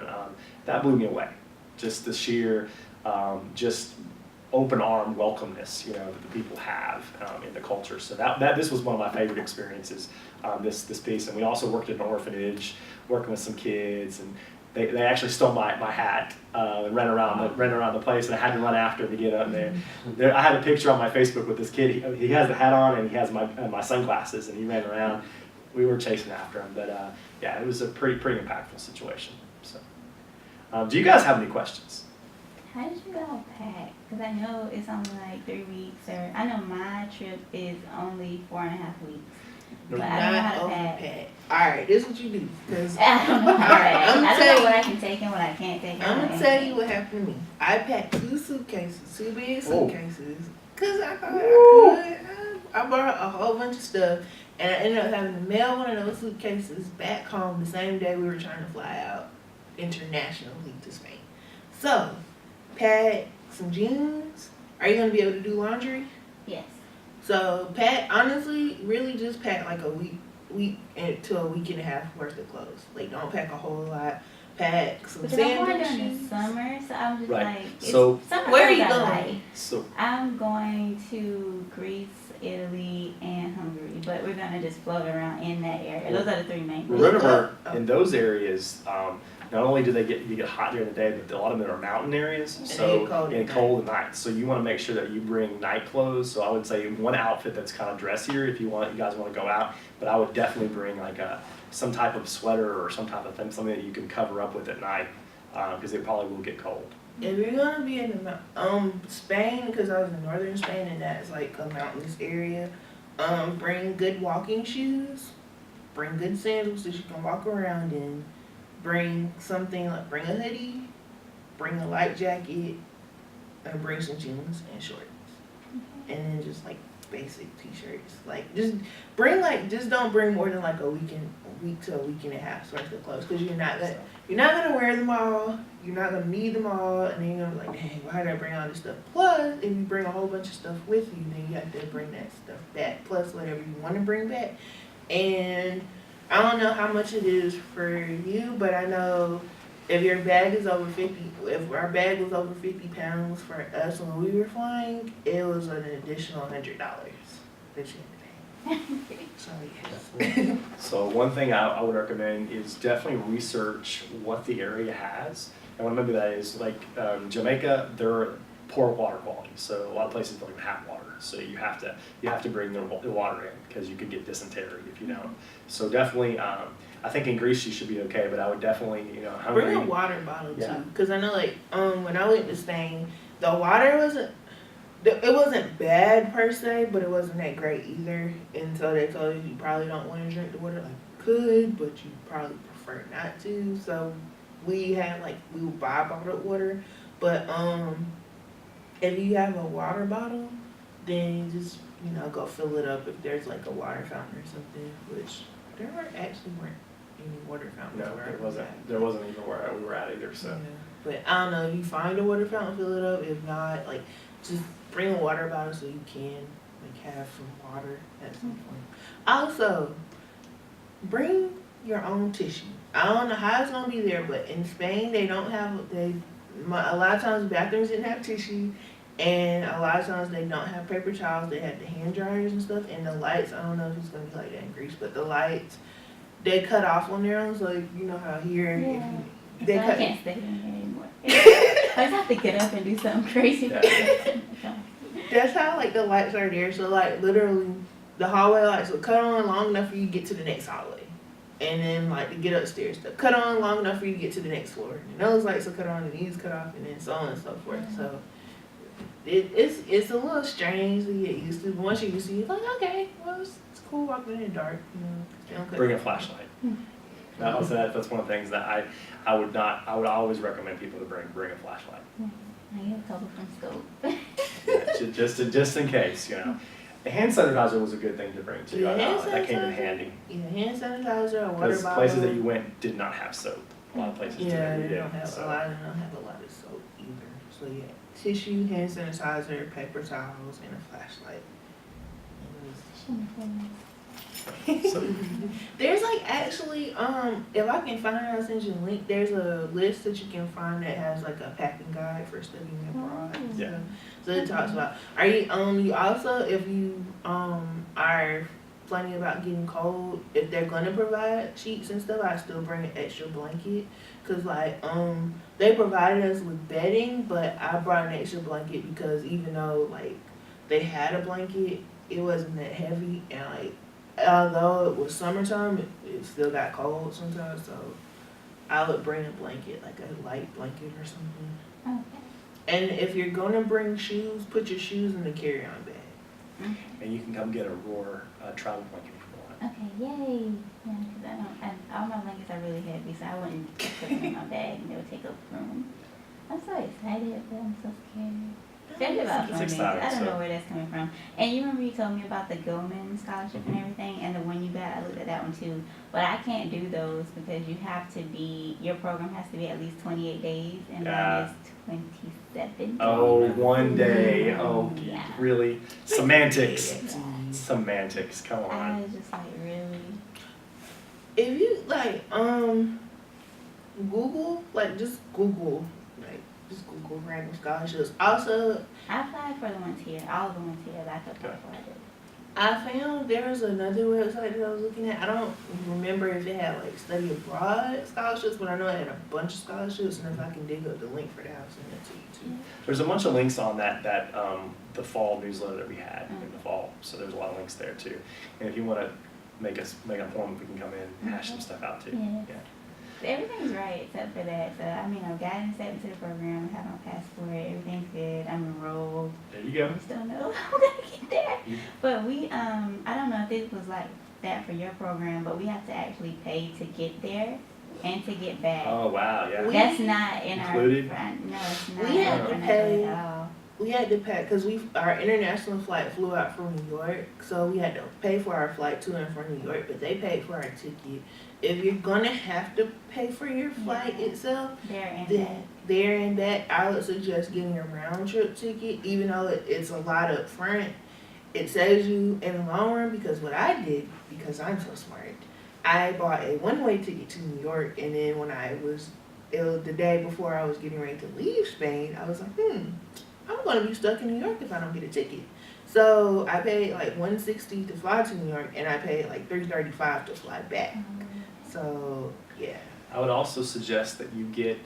that blew me away. Just the sheer, just open arm welcomeness, that the people have in the culture. So this was one of my favorite experiences, this piece. And we also worked at an orphanage, working with some kids, and they actually stole my hat and ran around the place, and I had to run after him to get up there. I had a picture on my Facebook with this kid. He has the hat on and he has my sunglasses, and he ran around. We were chasing after him, but it was a pretty impactful situation. So, do you guys have any questions? How did you all pack? Because I know it's only like 3 weeks, or I know my trip is only 4.5 weeks. But I don't know how to pack. Alright, this is what you do. Cause I don't know how to pack. I'm I don't know what I can take and what I can't take. I'm gonna tell you what happened to me. I packed 2 suitcases, 2 big suitcases, cause I thought I could. I brought a whole bunch of stuff, and I ended up having to mail one of those suitcases back home the same day we were trying to fly out internationally to Spain. So, pack some jeans. Are you gonna be able to do laundry? Yes. So honestly, really just pack like a week to a week and a half worth of clothes. Like don't pack a whole lot. Pack some Because I'm sandals. going during the summer, so I'm just Right. like, So where are you going? going? So I'm going to Greece, Italy, and Hungary, but we're gonna just float around in that area. Those are the 3 main places. remember, in those areas, not only do you get hot during the day, but a lot of them are mountain areas, so cold at night. So you want to make sure that you bring night clothes. So I would say one outfit that's kind of dressier if you guys want to go out. But I would definitely bring like some type of sweater or some type of thing, something that you can cover up with at night, because it probably will get cold. If you're gonna be in the Spain, because I was in northern Spain and that's like a mountainous area, bring good walking shoes, bring good sandals that you can walk around in. Bring something like bring a hoodie, bring a light jacket, and bring some jeans and shorts, and then just like basic t-shirts. Like just don't bring more than like a week to a week and a half worth of clothes, because you're not gonna wear them all. You're not gonna need them all, and then you're gonna be like, dang, why did I bring all this stuff? Plus, if you bring a whole bunch of stuff with you, then you have to bring that stuff back. Plus, whatever you want to bring back, and I don't know how much it is for you, but I know if your bag is over 50, if our bag was over 50 pounds for us when we were flying, it was an additional $100 that you had to pay. So yes. So one thing I would recommend is definitely research what the area has. And what I mean by that is like Jamaica, they're poor water quality, so a lot of places don't even have water. So you have to bring the water in because you could get dysentery if you don't. So definitely, I think in Greece you should be okay, but I would definitely, Hungary. Bring a water bottle Yeah. too, cause I know like when I went to Spain, the water it wasn't bad per se, but it wasn't that great either. And so they told you probably don't want to drink the water. Like you could, but you probably prefer not to. So we would buy bottled water, but if you have a water bottle, then you just go fill it up if there's like a water fountain or something. Which there weren't any water fountains. No, where I there was wasn't. at. There wasn't even where we were at either. So. Yeah. But I don't know, if you find a water fountain, fill it up. If not, like, just bring a water bottle so you can, like, have some water at some point. Also, bring your own tissue. I don't know how it's gonna be there, but in Spain, they don't have, a lot of times bathrooms didn't have tissue, and a lot of times they don't have paper towels. They had the hand dryers and stuff, and the lights, I don't know if it's gonna be like that in Greece, but the lights, they cut off on their own, so you know how here, Yeah. they So I cut. can't stay in here anymore. I just have to get up and do something crazy. Yeah. That's how like the lights are there. So like literally the hallway lights will cut on long enough for you to get to the next hallway. And then like to get upstairs, they'll cut on long enough for you to get to the next floor. And those lights will cut on and these cut off and then so on and so forth. So it's a little strange to get used to. But once you're used to it, you're like, okay, well it's cool walking in the dark, They don't cut Bring a flashlight. That's one of the things that I would always recommend people to bring a flashlight. I get a couple from Scope. Yeah, just in case, A hand sanitizer was a good thing to bring too. Yeah, hand That came in sanitizer. handy. Either hand sanitizer or water Because bottle. places that you went did not have soap. A lot of places Yeah, did. they don't have a lot of soap either. So yeah, tissue, hand sanitizer, paper towels, and a flashlight. So, There's like actually, if I can find it, I'll send you a link. There's a list that you can find that has like a packing guide for studying abroad. and Yeah. stuff. So it talks about, you also, if you are planning about getting cold, if they're gonna provide sheets and stuff, I still bring an extra blanket. Cause like, they provided us with bedding, but I brought an extra blanket because even though like they had a blanket, it wasn't that heavy, and like, although it was summertime, it still got cold sometimes, so I would bring a blanket, like a light blanket or something. Okay. And if you're gonna bring shoes, put your shoes in the carry-on bag. and you can come get a Roar travel blanket if you want. Okay, yay. Yeah, because all my blankets are really heavy, so I wouldn't put them in my bag and they would take up room. I'm so excited, but I'm so scared. Especially about It's funding. exciting, I don't so. know where that's coming from. And you remember you told me about the Goldman scholarship and everything, and the one you got, I looked at that one too. But I can't do those because your program has to be at least 28 days, and Yeah. mine is 27. Oh, one day. Oh, Yeah. really? Semantics. Semantics. Come I on. was just like, really? If you like, Google, like just Google random scholarships. Also, I applied for the ones here, all of the ones here that I could apply Okay. for. I did. I found there was another website that I was looking at. I don't remember if it had like study abroad scholarships, but I know it had a bunch of scholarships. And if I can dig up the link for that, I'll send it to you too. There's a bunch of links on that the fall newsletter that we had in the fall. So there's a lot of links there too. And if you want to make an appointment, we can come in and hash some stuff out too. Yeah. Yeah. Everything's right except for that. So I mean, I've gotten accepted to the program, I have my passport, everything's good. I'm enrolled. There you go. I just don't know how I'm gonna get there. Yeah. But we I don't know if it was like that for your program, but we have to actually pay to get there and to get back. Oh wow, yeah. That's not in Included? our no, it's not We in had our to financial pay- aid at all. We had to pay because our international flight flew out from New York, so we had to pay for our flight to and from New York. But they paid for our ticket. If you're gonna have to pay for your flight Yeah. itself, There and then back. there and back, I would suggest getting a round trip ticket, even though it's a lot up front. It saves you in the long run because what I did, because I'm so smart, I bought a one-way ticket to New York, and then when it was the day before I was getting ready to leave Spain, I was like, I'm gonna be stuck in New York if I don't get a ticket. So I paid like $160 to fly to New York, and I paid like $335 to fly back. So yeah. I would also suggest that you get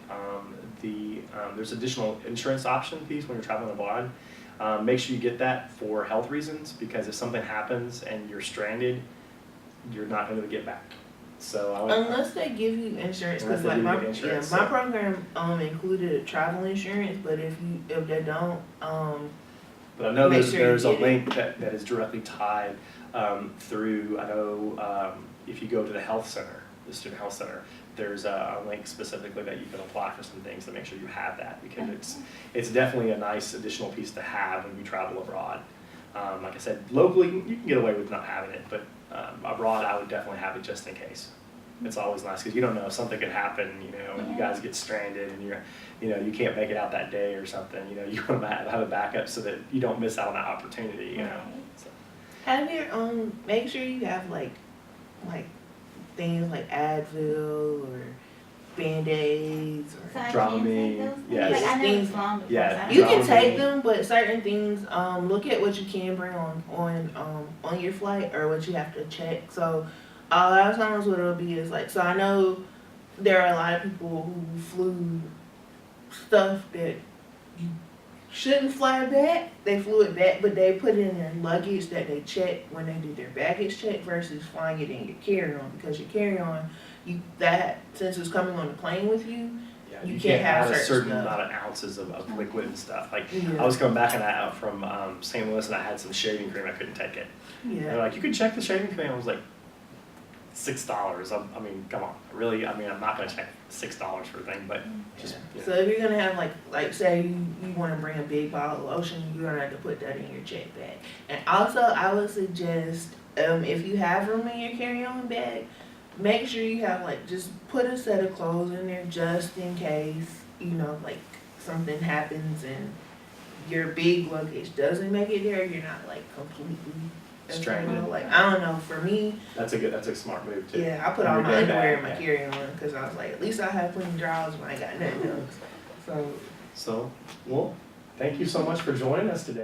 there's additional insurance option fees when you're traveling abroad. Make sure you get that for health reasons, because if something happens and you're stranded, you're not going to get back. So I would, Unless they give you insurance, Unless because they like do my give insurance, my so- program included travel insurance, but if they don't but I know make there's, sure you there's a get it. link that is directly tied through, I know if you go to the health center, the student health center, there's a link specifically that you can apply for some things to make sure you have that, because it's definitely a nice additional piece to have when you travel abroad. Like I said, locally, you can get away with not having it, but abroad, I would definitely have it just in case. It's always nice, because you don't know if something could happen, and you guys get stranded and you can't make it out that day or something, you want to have a backup so that you don't miss out on that opportunity, So, have your make sure you have like things like Advil or Band-Aids So or I Dramamine, can take those things? yes. Like I know Things- it's long before. yeah, so I don't you know. can Dramamine. take them, but certain things look at what you can bring on your flight or what you have to check. So a lot of times what it'll be is like, so I know there are a lot of people who flew stuff that you shouldn't fly back. They flew it back, but they put it in their luggage that they checked when they did their baggage check versus flying it in your carry-on, because your carry-on, since it's coming on the plane with you, yeah, You you can't can't have add a certain certain stuff. amount of ounces of liquid and stuff. Like, yeah, I was coming back from St. Louis, and I had some shaving cream, I couldn't take it. They're yeah. like, you could check the shaving cream. I was like, $6. I mean, come on, really? I mean, I'm not gonna check $6 for a thing, but just, So if you're gonna have like say you want to bring a big bottle of lotion, you're gonna have to put that in your check bag. And also, I would suggest if you have room in your carry-on bag, make sure you have like just put a set of clothes in there just in case like something happens and your big luggage doesn't make it there. You're not like completely Stranded. Like I don't know. For me, that's a smart move too. yeah, I put all Your my day underwear bag, in my yeah. carry-on because I was like, at least I have plenty of drawers when I got nothing else. So. So, well, thank you so much for joining us today.